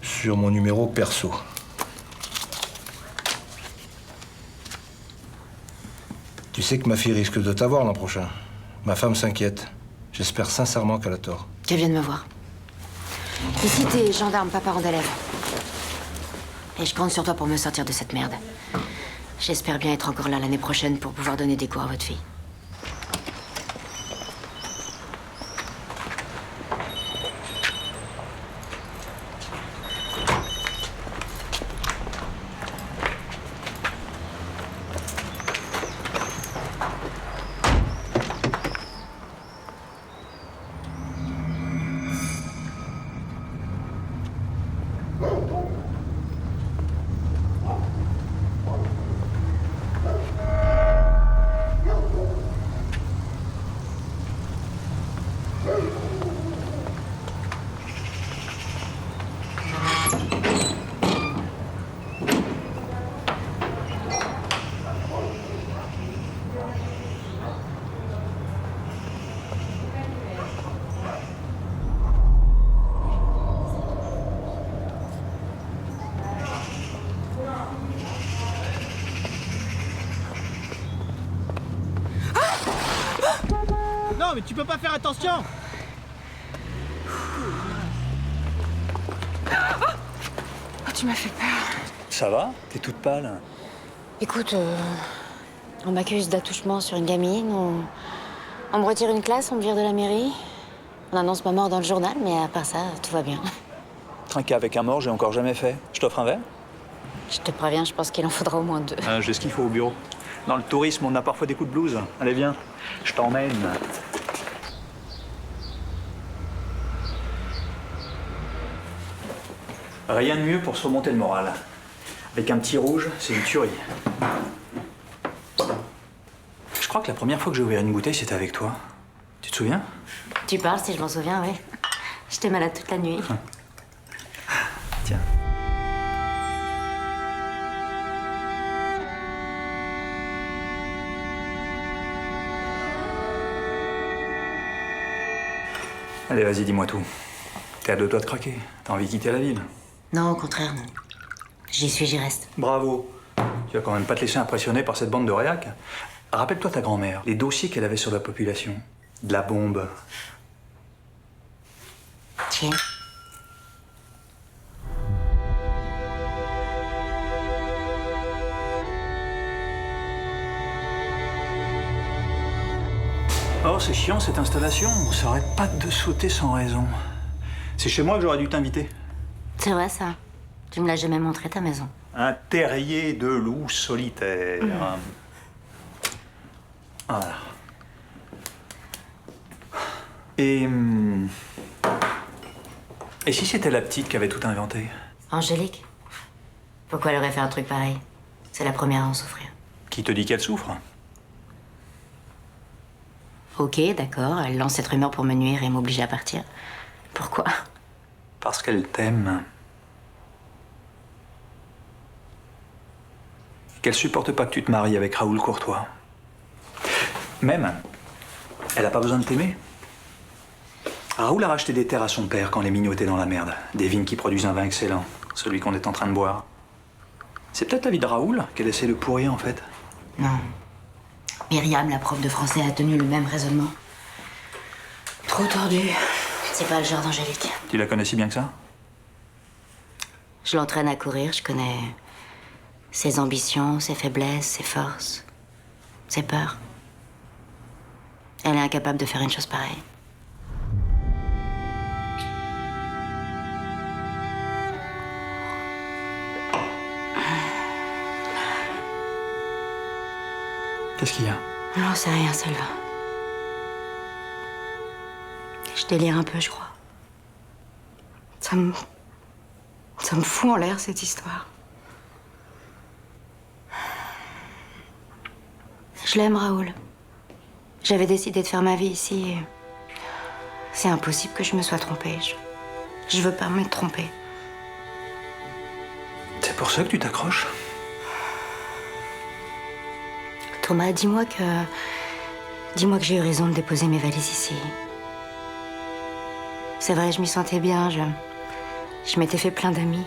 Sur mon numéro perso. Tu sais que ma fille risque de t'avoir l'an prochain. Ma femme s'inquiète. J'espère sincèrement qu'elle a tort. Qu'elle vienne me voir. Ici, t'es gendarme, pas parent d'élève. Et je compte sur toi pour me sortir de cette merde. J'espère bien être encore là l'année prochaine pour pouvoir donner des cours à votre fille. Non, mais tu peux pas faire attention! Oh, tu m'as fait peur. Ça va? T'es toute pâle. Écoute, on m'accuse d'attouchement sur une gamine, on me retire une classe, on me vire de la mairie. On annonce ma mort dans le journal, mais à part ça, tout va bien. Trinquer avec un mort, j'ai encore jamais fait. Je t'offre un verre? Je te préviens, je pense qu'il en faudra au moins 2. J'ai ce qu'il faut au bureau. Dans le tourisme, on a parfois des coups de blues. Allez, viens, je t'emmène. Rien de mieux pour se remonter le moral. Avec un petit rouge, c'est une tuerie. Je crois que la première fois que j'ai ouvert une bouteille, c'était avec toi. Tu te souviens? Tu parles, si je m'en souviens, oui. J'étais malade toute la nuit. Tiens. Allez, vas-y, dis-moi tout. T'es à 2 doigts de craquer. T'as envie de quitter la ville? Non, au contraire, non. J'y suis, j'y reste. Bravo. Tu vas quand même pas te laisser impressionner par cette bande de réacs. Rappelle-toi ta grand-mère, les dossiers qu'elle avait sur la population. De la bombe. Tiens. Oh, c'est chiant cette installation. On s'arrête pas de sauter sans raison. C'est chez moi que j'aurais dû t'inviter. C'est vrai, ça. Tu me l'as jamais montré, ta maison. Un terrier de loup solitaire. Voilà. Et si c'était la petite qui avait tout inventé? Angélique? Pourquoi elle aurait fait un truc pareil? C'est la première à en souffrir. Qui te dit qu'elle souffre? Ok, d'accord, elle lance cette rumeur pour me nuire et m'obliger à partir. Pourquoi? Parce qu'elle t'aime. Qu'elle supporte pas que tu te maries avec Raoul Courtois. Même, elle a pas besoin de t'aimer. Raoul a racheté des terres à son père quand les mignots étaient dans la merde. Des vignes qui produisent un vin excellent, celui qu'on est en train de boire. C'est peut-être la vie de Raoul qu'elle essaie de pourrir en fait. Non. Myriam, la prof de français, a tenu le même raisonnement. Trop tordu. C'est pas le genre d'Angélique. Tu la connais si bien que ça? Je l'entraîne à courir, je connais ses ambitions, ses faiblesses, ses forces, ses peurs. Elle est incapable de faire une chose pareille. Qu'est-ce qu'il y a? Non, c'est rien, Salva. Je délire un peu, je crois. Ça me fout en l'air, cette histoire. Je l'aime, Raoul. J'avais décidé de faire ma vie ici et... C'est impossible que je me sois trompée. Je veux pas me tromper. C'est pour ça que tu t'accroches? Thomas, dis-moi que j'ai eu raison de déposer mes valises ici. C'est vrai, je m'y sentais bien, je m'étais fait plein d'amis.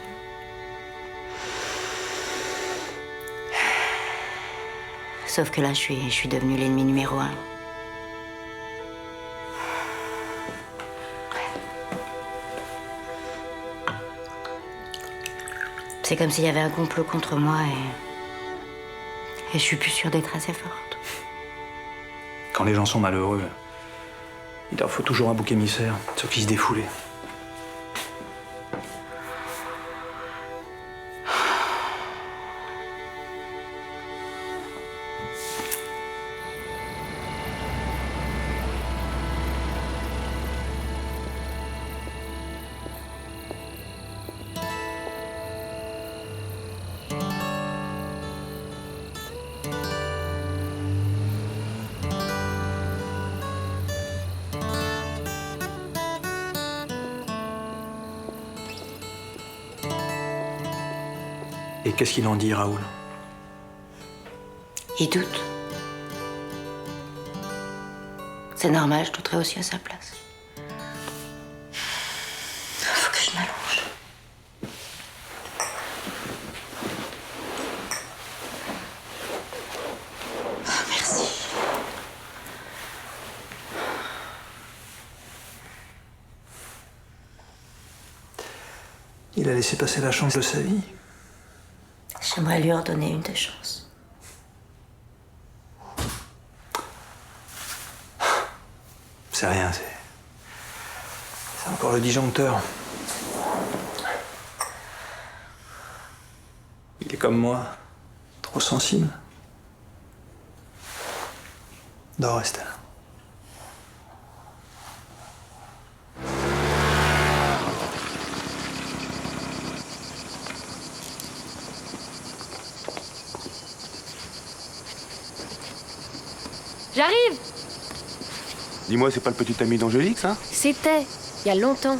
Sauf que là, je suis devenue l'ennemi numéro 1. C'est comme s'il y avait un complot contre moi et je suis plus sûre d'être assez forte. Quand les gens sont malheureux, il leur faut toujours un bouc émissaire sur qui se défouler. Et qu'est-ce qu'il en dit, Raoul? Il doute. C'est normal, je douterais aussi à sa place. Faut que je m'allonge. Oh, merci. Il a laissé passer la chance de sa vie. J'aimerais lui en donner une de chance. C'est rien, c'est encore le disjoncteur. Il est comme moi, trop sensible. Dors, Estelle. J'arrive! Dis-moi, c'est pas le petit ami d'Angélique, ça? C'était, il y a longtemps.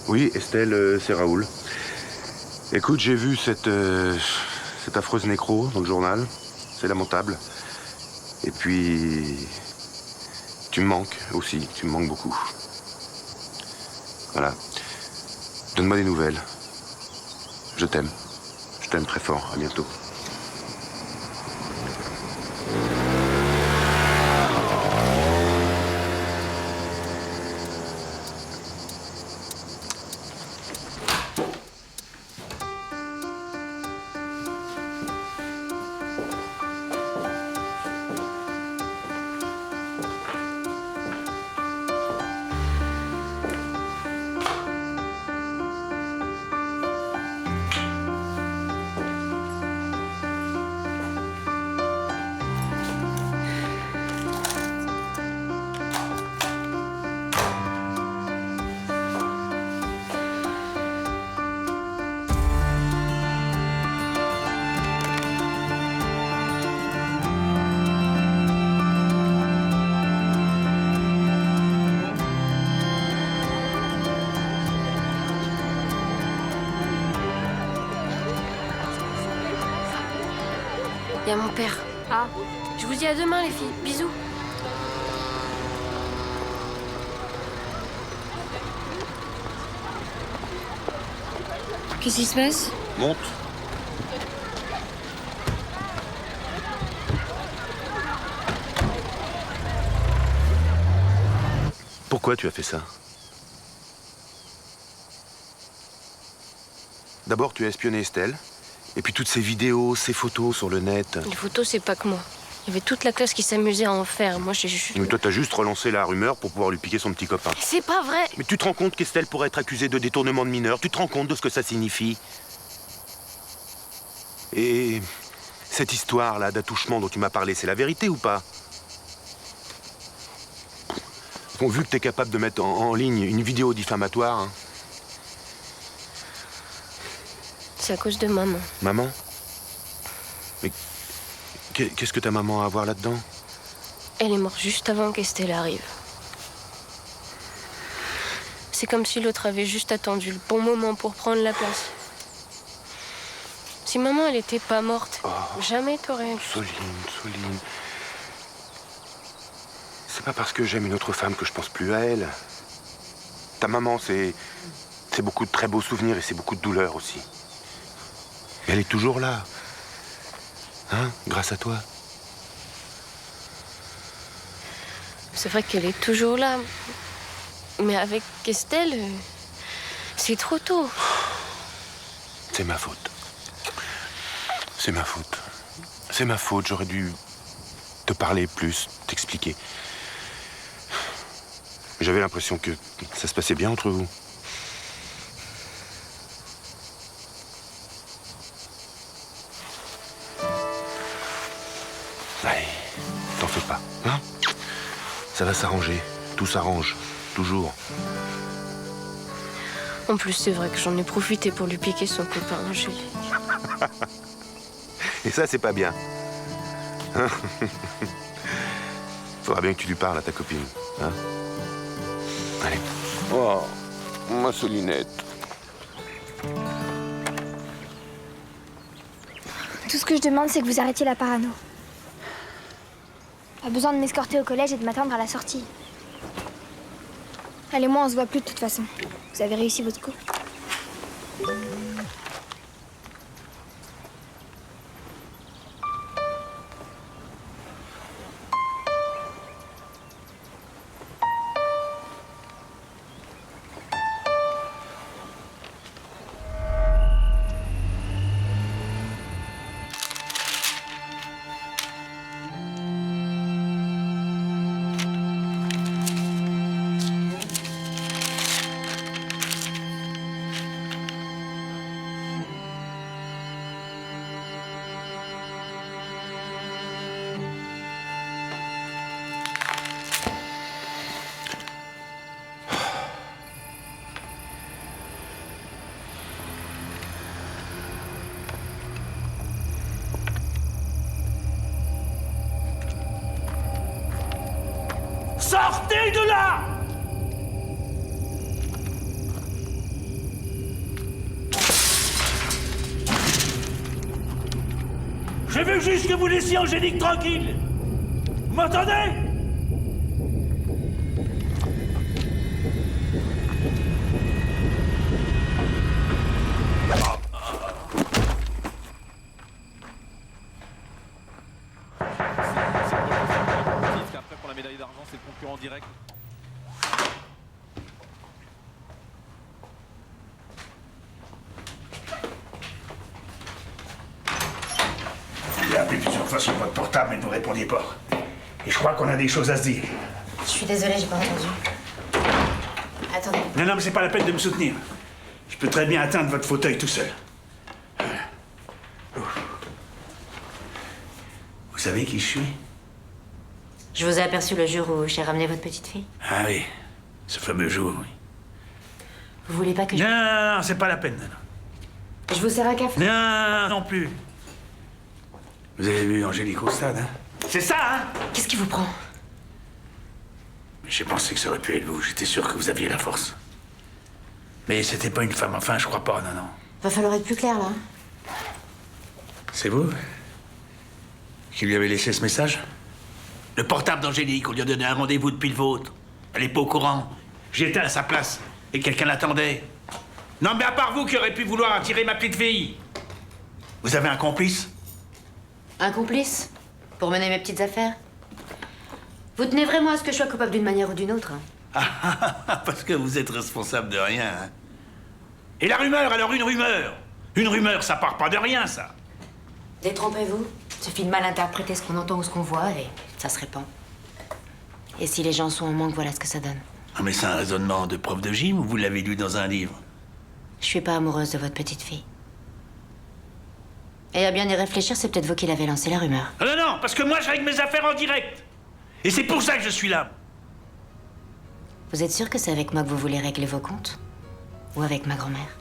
Oui, Estelle, c'est Raoul. Écoute, j'ai vu cette affreuse nécro dans le journal. C'est lamentable. Et puis... tu me manques aussi, tu me manques beaucoup. Voilà. Donne-moi des nouvelles. Je t'aime. Je t'aime très fort. À bientôt. Il y a mon père. Ah, je vous dis à demain, les filles. Bisous. Qu'est-ce qui se passe? Monte. Pourquoi tu as fait ça? D'abord, tu as espionné Estelle, et puis toutes ces vidéos, ces photos sur le net. Les photos, c'est pas que moi. Il y avait toute la classe qui s'amusait à en faire. Moi, j'ai juste... Mais toi, t'as juste relancé la rumeur pour pouvoir lui piquer son petit copain. C'est pas vrai! Mais tu te rends compte qu'Estelle pourrait être accusée de détournement de mineurs? Tu te rends compte de ce que ça signifie? Et cette histoire-là d'attouchement dont tu m'as parlé, c'est la vérité ou pas? Bon, vu que t'es capable de mettre en ligne une vidéo diffamatoire... Hein. C'est à cause de maman. Maman? Mais qu'est-ce que ta maman a à voir là-dedans? Elle est morte juste avant qu'Estelle arrive. C'est comme si l'autre avait juste attendu le bon moment pour prendre la place. Si maman, elle était pas morte, jamais t'aurais... Soline... C'est pas parce que j'aime une autre femme que je pense plus à elle. Ta maman, c'est beaucoup de très beaux souvenirs et c'est beaucoup de douleur aussi. Mais elle est toujours là. Hein, grâce à toi. C'est vrai qu'elle est toujours là. Mais avec Estelle, c'est trop tôt. C'est ma faute. C'est ma faute. C'est ma faute. J'aurais dû te parler plus, t'expliquer. J'avais l'impression que ça se passait bien entre vous. Allez, t'en fais pas, hein? Ça va s'arranger. Tout s'arrange. Toujours. En plus, c'est vrai que j'en ai profité pour lui piquer son copain Angélique. Et ça, c'est pas bien. Hein? Faudra bien que tu lui parles à ta copine, hein? Allez. Oh, ma Solinette. Tout ce que je demande, c'est que vous arrêtiez la parano. Pas besoin de m'escorter au collège et de m'attendre à la sortie. Elle et moi, on se voit plus de toute façon. Vous avez réussi votre coup. Sortez de là! Je veux juste que vous laissiez Angélique tranquille. Vous m'entendez? Après, pour la médaille d'argent, c'est le concurrent direct. Je vous ai appelé plusieurs fois sur votre portable, mais ne vous répondiez pas. Et je crois qu'on a des choses à se dire. Je suis désolée, j'ai pas entendu. Attendez. Non, mais c'est pas la peine de me soutenir. Je peux très bien atteindre votre fauteuil tout seul. Vous savez qui je suis? Je vous ai aperçu le jour où j'ai ramené votre petite fille. Ah oui, ce fameux jour, oui. Vous voulez pas que je... Non, c'est pas la peine. Je vous sers un café? Non, non plus. Vous avez vu Angélique au stade, hein? C'est ça, hein? Qu'est-ce qui vous prend? J'ai pensé que ça aurait pu être vous. J'étais sûr que vous aviez la force. Mais c'était pas une femme, enfin, je crois pas, non. Va falloir être plus clair, là. C'est vous qui lui avait laissé ce message? Le portable d'Angélique, on lui a donné un rendez-vous depuis le vôtre. Elle est pas au courant. J'étais à sa place et quelqu'un l'attendait. Non, mais à part vous qui aurez pu vouloir attirer ma petite fille. Vous avez un complice? Un complice? Pour mener mes petites affaires? Vous tenez vraiment à ce que je sois coupable d'une manière ou d'une autre? Parce que vous êtes responsable de rien. Hein. Et la rumeur, alors une rumeur? Une rumeur, ça part pas de rien, ça. Détrompez-vous. Suffit de mal interpréter ce qu'on entend ou ce qu'on voit et ça se répand. Et si les gens sont en manque, voilà ce que ça donne. Ah, mais c'est un raisonnement de prof de gym ou vous l'avez lu dans un livre? Je suis pas amoureuse de votre petite fille. Et à bien y réfléchir, c'est peut-être vous qui l'avez lancé la rumeur. Ah non, non, parce que moi, je règle mes affaires en direct. Et c'est pour ça que je suis là. Vous êtes sûr que c'est avec moi que vous voulez régler vos comptes? Ou avec ma grand-mère?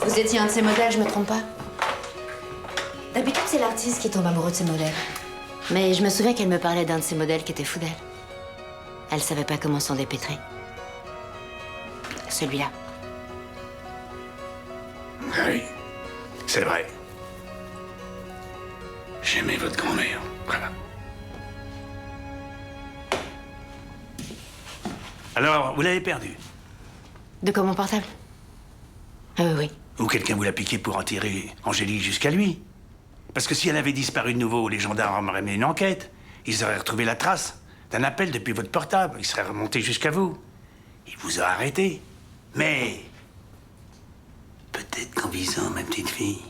Vous étiez un de ces modèles, je me trompe pas? D'habitude, c'est l'artiste qui tombe amoureux de ses modèles. Mais je me souviens qu'elle me parlait d'un de ces modèles qui était fou d'elle. Elle savait pas comment s'en dépêtrer. Celui-là. Oui, c'est vrai. J'aimais votre grand-mère, voilà. Alors, vous l'avez perdu? De quoi, mon portable? Ah oui, oui. Ou quelqu'un vous l'a piqué pour en tirer Angélique jusqu'à lui? Parce que si elle avait disparu de nouveau, les gendarmes auraient mené une enquête. Ils auraient retrouvé la trace d'un appel depuis votre portable. Ils seraient remontés jusqu'à vous. Ils vous auraient arrêté. Mais peut-être qu'en visant ma petite fille,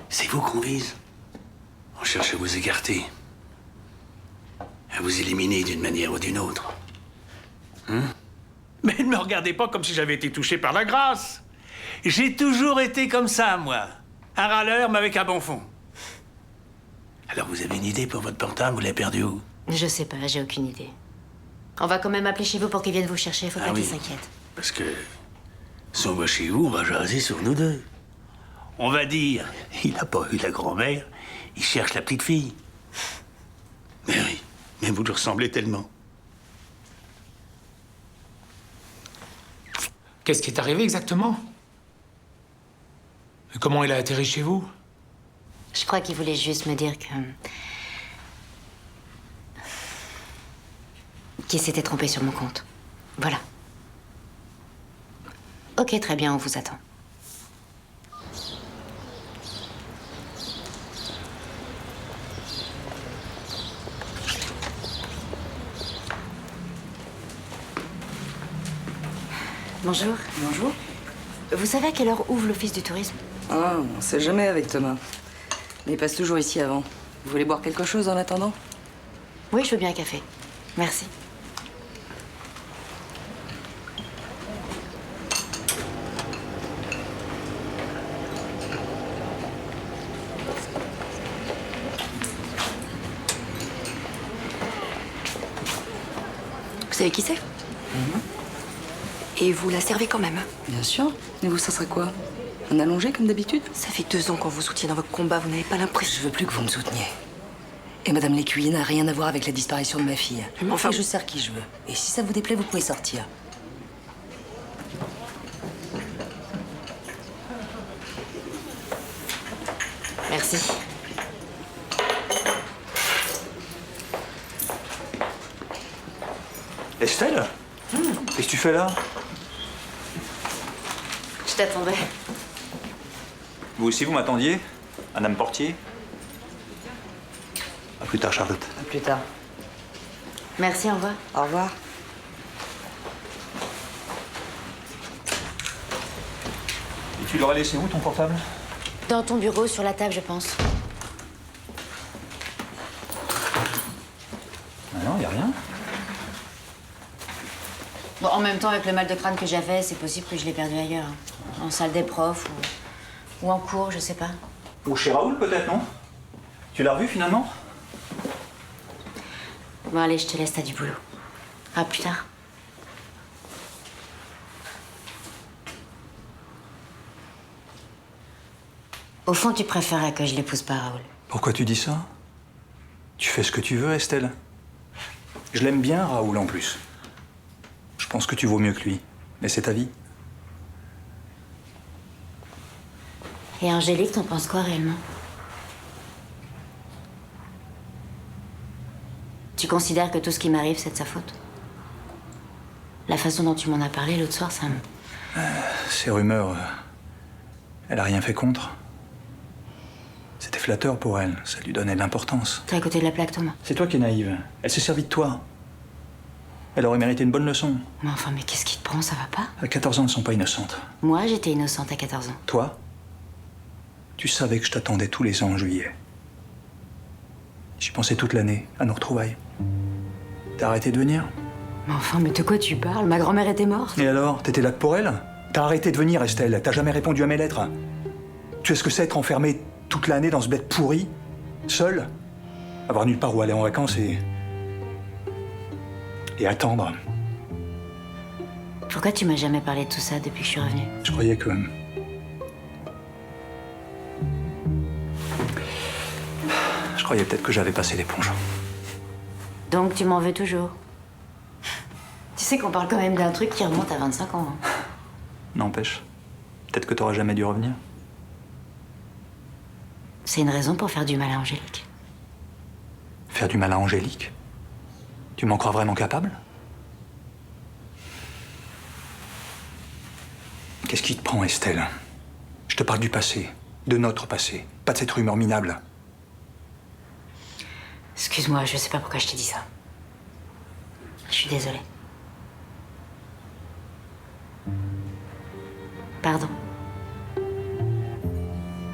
c'est vous qu'on vise. On cherche à vous écarter, à vous éliminer d'une manière ou d'une autre. Mais ne me regardez pas comme si j'avais été touché par la grâce. J'ai toujours été comme ça, moi. Un râleur, mais avec un bon fond. Alors vous avez une idée pour votre portable? Vous l'avez perdu où? Je sais pas, j'ai aucune idée. On va quand même appeler chez vous pour qu'ils viennent vous chercher, faut pas qu'ils oui. s'inquiètent. Parce que si on va chez vous, on va jaser sur nous deux. On va dire, il n'a pas eu la grand-mère, il cherche la petite fille. Mais oui, mais vous lui ressemblez tellement. Qu'est-ce qui est arrivé exactement? Et comment il a atterri chez vous? Je crois qu'il voulait juste me dire que... qu'il s'était trompé sur mon compte. Voilà. Ok, très bien, on vous attend. Bonjour. Bonjour. Vous savez à quelle heure ouvre l'office du tourisme? Ah, on sait jamais avec Thomas. Mais il passe toujours ici avant. Vous voulez boire quelque chose en attendant? Oui, je veux bien un café. Merci. Vous savez qui c'est? Et vous la servez quand même? Bien sûr. Et vous, ça serait quoi? Un allongé comme d'habitude? Ça fait 2 ans qu'on vous soutient dans votre combat, vous n'avez pas l'impression... Je veux plus que vous me souteniez. Et Madame Lécuyer n'a rien à voir avec la disparition de ma fille. Mais enfin... Et je sers qui je veux. Et si ça vous déplaît, vous pouvez sortir. Merci. Estelle? Qu'est-ce que tu fais là? Je t'attendais. Vous aussi, vous m'attendiez? Madame Portier? À plus tard, Charlotte. À plus tard. Merci, au revoir. Au revoir. Et tu l'aurais laissé où, ton portable? Dans ton bureau, sur la table, je pense. Ah non, y a rien. Bon, en même temps, avec le mal de crâne que j'avais, c'est possible que je l'ai perdu ailleurs. En salle des profs ou en cours, je sais pas. Ou chez Raoul, peut-être, non? Tu l'as revu, finalement? Bon, allez, je te laisse, t'as du boulot. À plus tard. Au fond, tu préférais que je l'épouse pas, Raoul. Pourquoi tu dis ça? Tu fais ce que tu veux, Estelle. Je l'aime bien, Raoul, en plus. Je pense que tu vaux mieux que lui. Mais c'est ta vie. Et Angélique, t'en penses quoi réellement? Tu considères que tout ce qui m'arrive, c'est de sa faute? La façon dont tu m'en as parlé l'autre soir, ça me... Ces rumeurs, elle a rien fait contre. C'était flatteur pour elle, ça lui donnait de l'importance. T'es à côté de la plaque, Thomas. C'est toi qui es naïve. Elle s'est servie de toi. Elle aurait mérité une bonne leçon. Mais enfin, mais qu'est-ce qui te prend? Ça va pas? À 14 ans, elles ne sont pas innocentes. Moi, j'étais innocente à 14 ans. Toi, tu savais que je t'attendais tous les ans en juillet. J'y pensais toute l'année, à nos retrouvailles. T'as arrêté de venir? Mais enfin, mais de quoi tu parles? Ma grand-mère était morte. Et alors, t'étais là que pour elle? T'as arrêté de venir, Estelle. T'as jamais répondu à mes lettres. Tu sais ce que c'est être enfermée toute l'année dans ce bête pourri? Seule? Avoir nulle part où aller en vacances et attendre. Pourquoi tu m'as jamais parlé de tout ça depuis que je suis revenue? Je croyais que... Je croyais peut-être que j'avais passé l'éponge. Donc tu m'en veux toujours? Tu sais qu'on parle quand même d'un truc qui remonte à 25 ans. Hein. N'empêche, peut-être que t'aurais jamais dû revenir. C'est une raison pour faire du mal à Angélique. Faire du mal à Angélique? Tu m'en crois vraiment capable? Qu'est-ce qui te prend, Estelle? Je te parle du passé, de notre passé, pas de cette rumeur minable. Excuse-moi, je sais pas pourquoi je t'ai dit ça. Je suis désolée. Pardon.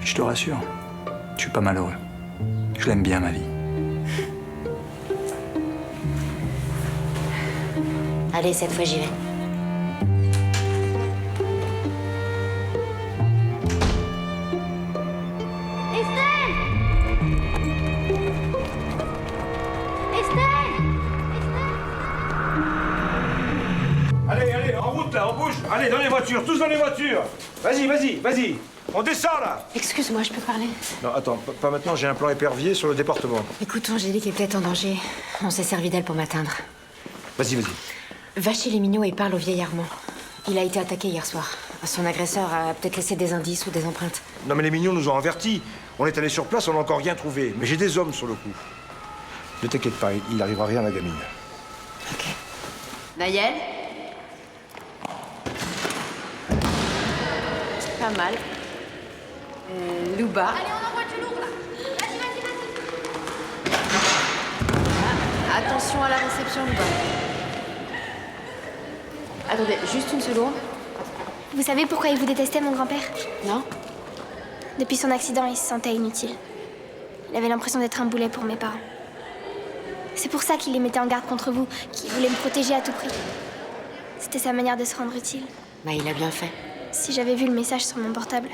Je te rassure, je suis pas malheureux. Je l'aime bien, ma vie. Allez, cette fois, j'y vais. Allez, allez, en route là, on bouge. Allez, dans les voitures, tous dans les voitures. Vas-y, vas-y, vas-y. On descend là. Excuse-moi, je peux parler? Non, attends, pas maintenant, j'ai un plan épervier sur le département. Écoute, Angélique est peut-être en danger. On s'est servi d'elle pour m'atteindre. Vas-y, vas-y. Va chez les Mignots et parle au vieil Armand. Il a été attaqué hier soir. Son agresseur a peut-être laissé des indices ou des empreintes. Non, mais les mignons nous ont avertis. On est allé sur place, on n'a encore rien trouvé. Mais j'ai des hommes sur le coup. Ne t'inquiète pas, il n'arrivera rien à la gamine. Ok. Nayel? Pas mal. Louba. Allez, on envoie du lourd là. Vas-y. Ah, attention à la réception, Louba. Attendez, juste une seconde. Vous savez pourquoi il vous détestait, mon grand-père? Non? Depuis son accident, il se sentait inutile. Il avait l'impression d'être un boulet pour mes parents. C'est pour ça qu'il les mettait en garde contre vous, qu'il voulait me protéger à tout prix. C'était sa manière de se rendre utile. Bah, il a bien fait. Si j'avais vu le message sur mon portable,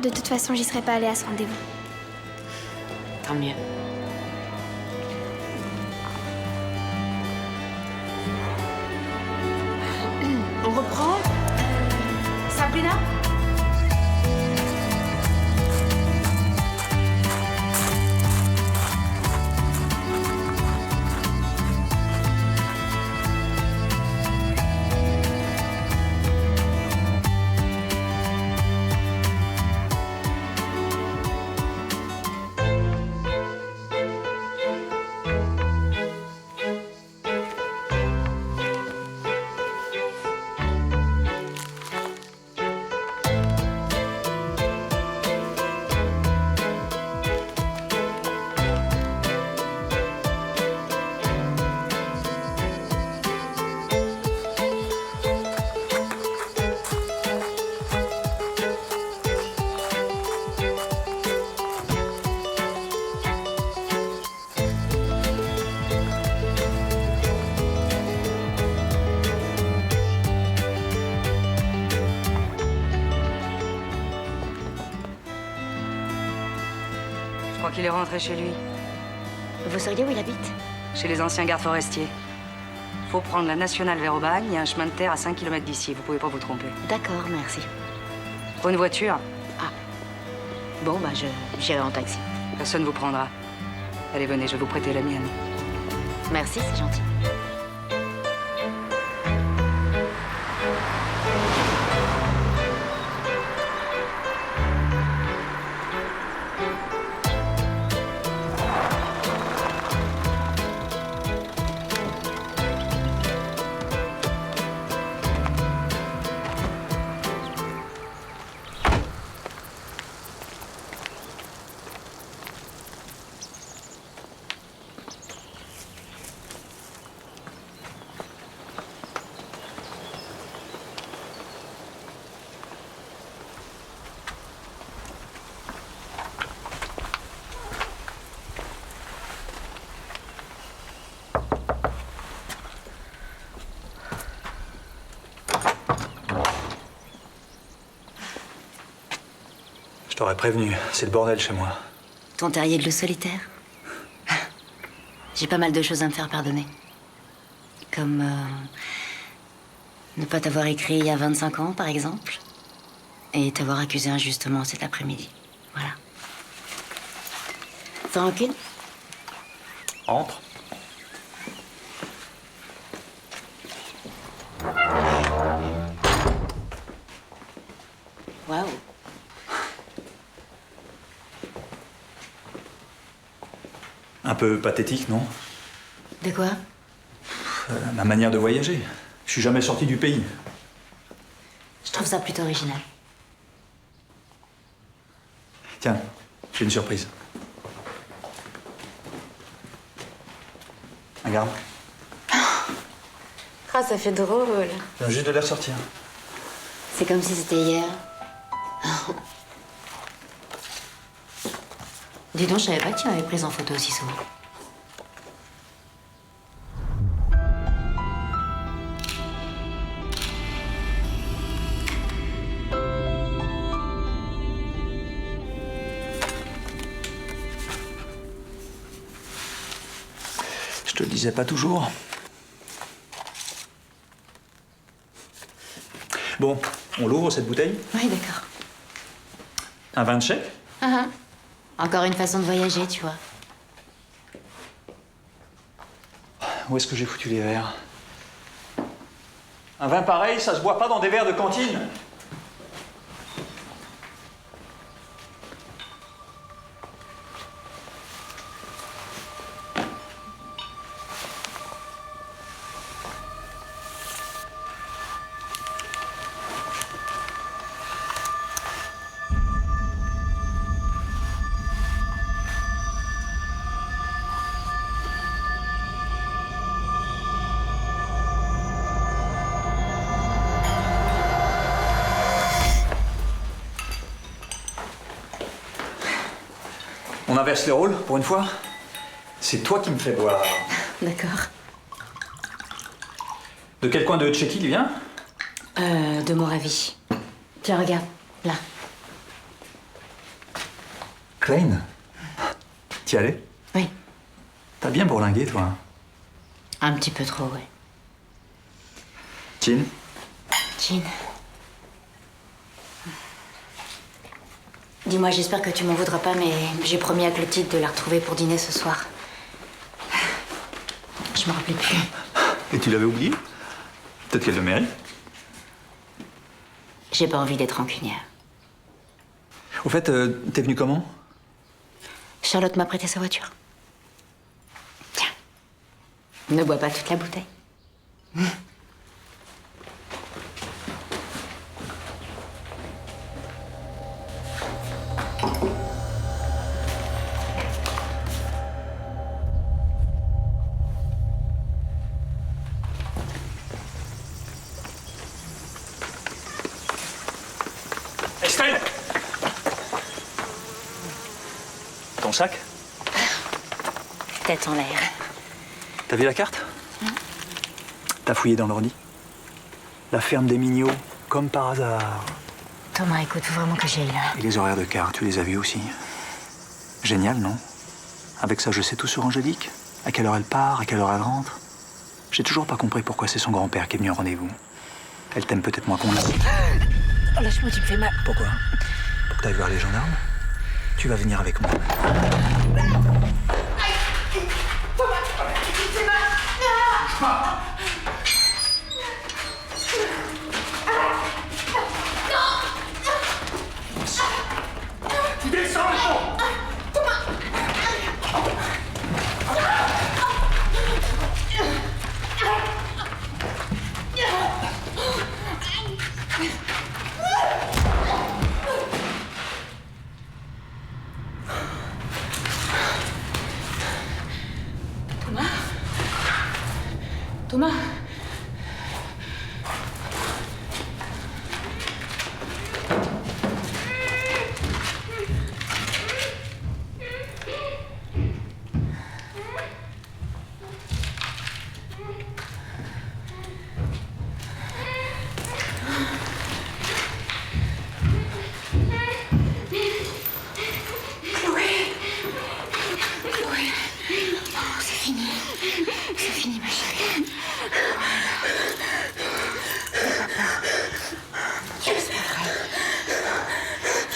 de toute façon, j'y serais pas allée à ce rendez-vous. Tant mieux. On reprend. Sabrina? Je crois qu'il est rentré chez lui. Vous sauriez où il habite? Chez les anciens gardes forestiers. Faut prendre la nationale vers Aubagne, il y a un chemin de terre à 5 km d'ici, vous pouvez pas vous tromper. D'accord, merci. Faut une voiture? Bon, bah, j'irai en taxi. Personne vous prendra. Allez, venez, je vais vous prêter la mienne. Merci, c'est gentil. t'aurais prévenu, c'est le bordel chez moi. Ton terrier de loup solitaire. J'ai pas mal de choses à me faire pardonner. Comme ne pas t'avoir écrit il y a 25 ans, par exemple. Et t'avoir accusé injustement cet après-midi. Voilà. Sans rancune? Entre. Waouh. Un peu pathétique, non? De quoi? Ma manière de voyager. Je suis jamais sorti du pays. Je trouve ça plutôt original. Tiens, j'ai une surprise. Regarde. Ah, ça fait drôle. Je viens juste de les ressortir. C'est comme si c'était hier. Dis donc, je savais pas que tu m'avais prise en photo aussi souvent. Je te le disais pas toujours. Bon, on l'ouvre cette bouteille? Oui, d'accord. Un vin de chèque? Encore une façon de voyager, tu vois. Où est-ce que j'ai foutu les verres? Un vin pareil, ça se boit pas dans des verres de cantine. On inverse les rôles, pour une fois. C'est toi qui me fais boire. D'accord. De quel coin de Tchéquie il vient? De Moravie. Tiens, regarde, là. Klein? T'y allais? Oui. T'as bien bourlingué, toi. Un petit peu trop, ouais. Jean? Jean. Dis-moi, j'espère que tu m'en voudras pas, mais j'ai promis à Clotilde de la retrouver pour dîner ce soir. Je me rappelais plus. Et tu l'avais oublié? Peut-être qu'elle le mérite. J'ai pas envie d'être rancunière. Au fait, t'es venu comment? Charlotte m'a prêté sa voiture. Tiens. Ne bois pas toute la bouteille. Estelle! Ton sac? Tête en l'air. T'as vu la carte? T'as fouillé dans l'ordi? La ferme des Mignots, comme par hasard. Thomas, écoute, faut vraiment que j'y aille là. Et les horaires de car, tu les as vus aussi? Génial, non? Avec ça, je sais tout sur Angélique. À quelle heure elle part, à quelle heure elle rentre. J'ai toujours pas compris pourquoi c'est son grand-père qui est venu au rendez-vous. Elle t'aime peut-être moins qu'on l'a. Oh, lâche-moi, tu me fais mal. Pourquoi? Pour que t'ailles voir les gendarmes? Tu vas venir avec moi. Thomas.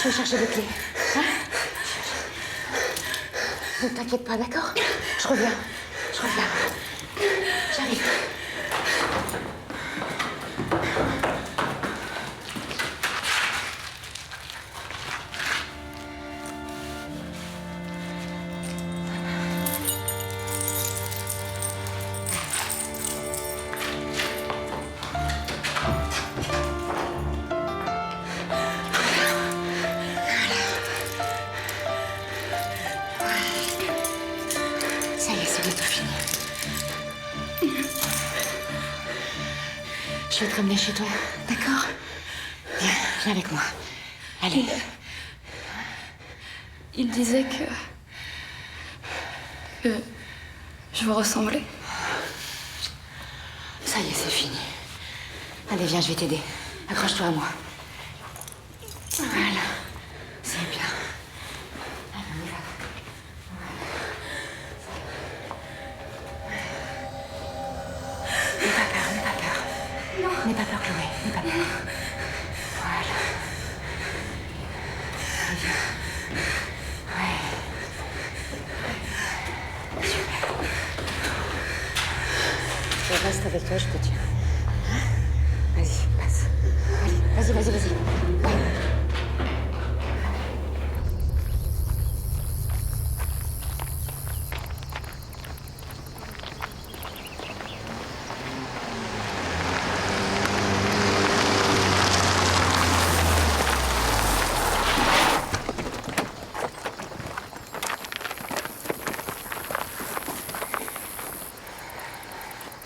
Je vais chercher les clés. Hein? Ne t'inquiète pas, d'accord? Je reviens. J'arrive. Ça y est, c'est bientôt fini. Je vais te ramener chez toi, d'accord? Viens avec moi. Allez. Il disait que je vous ressemblais. Ça y est, c'est fini. Allez, viens, je vais t'aider. Accroche-toi à moi. Voilà. C'est bien. Allez, on y va. N'aie pas peur, n'aie pas peur. N'aie pas peur, Chloé, n'aie pas peur. Voilà. Allez, viens. Ouais. Super. Je reste avec toi, je te tiens. Hein? Vas-y, passe. Allez, vas-y. Ouais.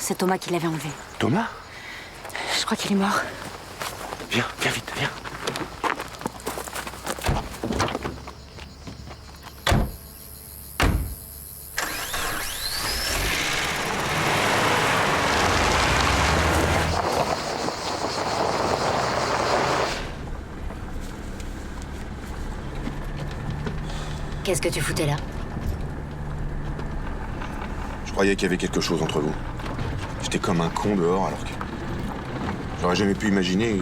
C'est Thomas qui l'avait enlevé. Thomas? Je crois qu'il est mort. Viens vite, viens. Qu'est-ce que tu foutais là? Je croyais qu'il y avait quelque chose entre vous. J'étais comme un con dehors alors que... J'aurais jamais pu imaginer...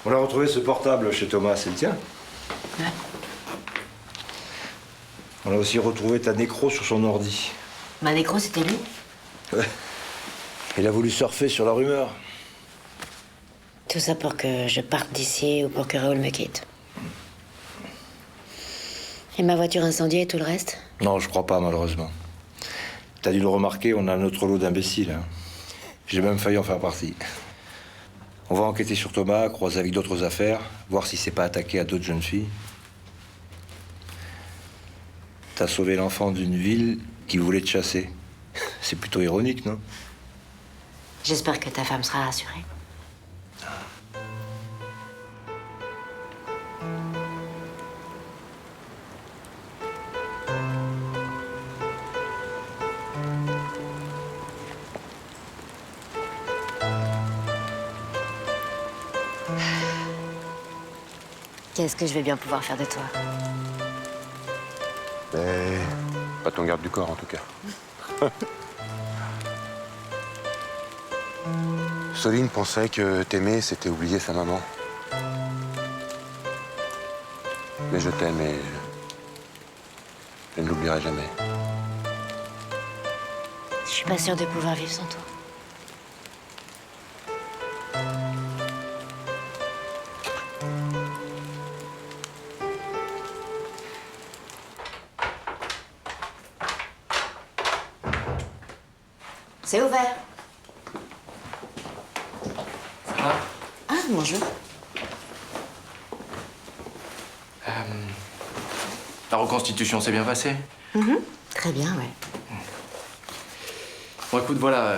On a retrouvé ce portable chez Thomas, c'est le tien? Ouais. On a aussi retrouvé ta nécro sur son ordi. Ma nécro, c'était lui? Ouais. Il a voulu surfer sur la rumeur. Tout ça pour que je parte d'ici ou pour que Raoul me quitte. Et ma voiture incendiée et tout le reste? Non, je crois pas, malheureusement. T'as dû le remarquer, on a notre lot d'imbéciles. Hein. J'ai même failli en faire partie. On va enquêter sur Thomas, croiser avec d'autres affaires, voir s'il s'est pas attaqué à d'autres jeunes filles. T'as sauvé l'enfant d'une ville qui voulait te chasser. C'est plutôt ironique, non? J'espère que ta femme sera rassurée. Qu'est-ce que je vais bien pouvoir faire de toi? Pas ton garde du corps, en tout cas. Soline pensait que t'aimer, c'était oublier sa maman. Mais je t'aime et je ne l'oublierai jamais. Je suis pas sûre de pouvoir vivre sans toi. C'est ouvert. Ça va? Ah, bonjour. La reconstitution s'est bien passée? Très bien, ouais. Bon, écoute, voilà.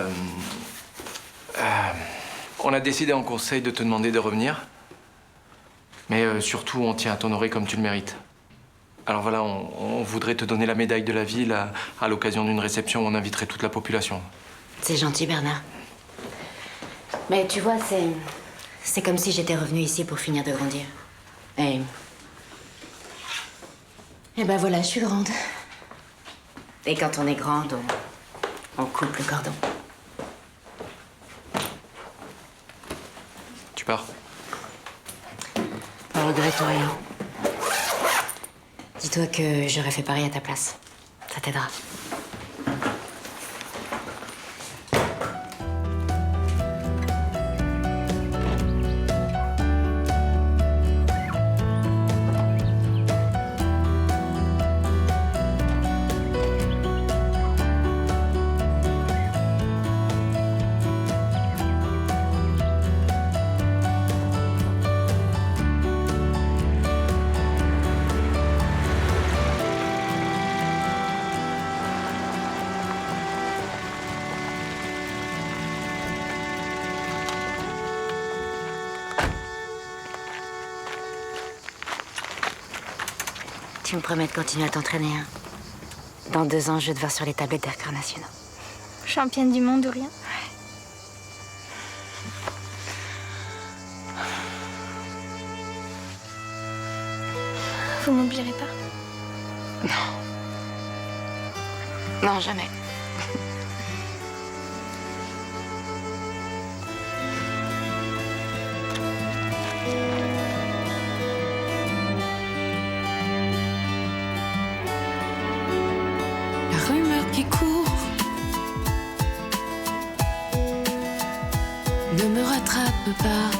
On a décidé en conseil de te demander de revenir. Mais surtout, on tient à t'honorer comme tu le mérites. Alors voilà, on voudrait te donner la médaille de la ville à l'occasion d'une réception où on inviterait toute la population. C'est gentil, Bernard. Mais tu vois, c'est comme si j'étais revenue ici pour finir de grandir. Et ben voilà, je suis grande. Et quand on est grande, on coupe le cordon. Tu pars? Ne regrette rien. Dis-toi que j'aurais fait pareil à ta place. Ça t'aidera. Tu me promets de continuer à t'entraîner, hein? Dans 2 ans, je vais te voir sur les tablettes des records nationaux. Championne du monde ou rien? Vous m'oublierez pas? Non, jamais. La rumeur qui court ne me rattrape pas.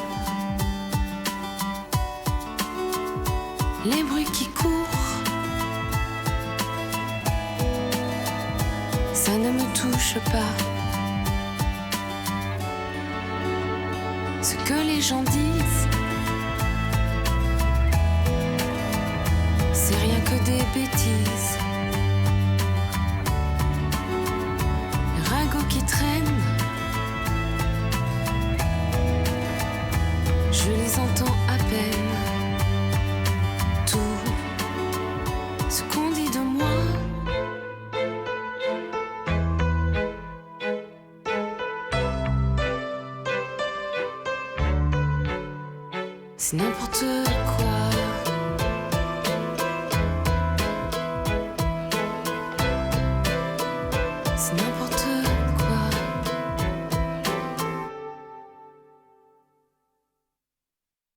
Les bruits qui courent, ça ne me touche pas. Ce que les gens disent, c'est rien que des bêtises. Les ragots qui traînent, je les entends à peine. Tout ce qu'on dit de moi, c'est n'importe quoi.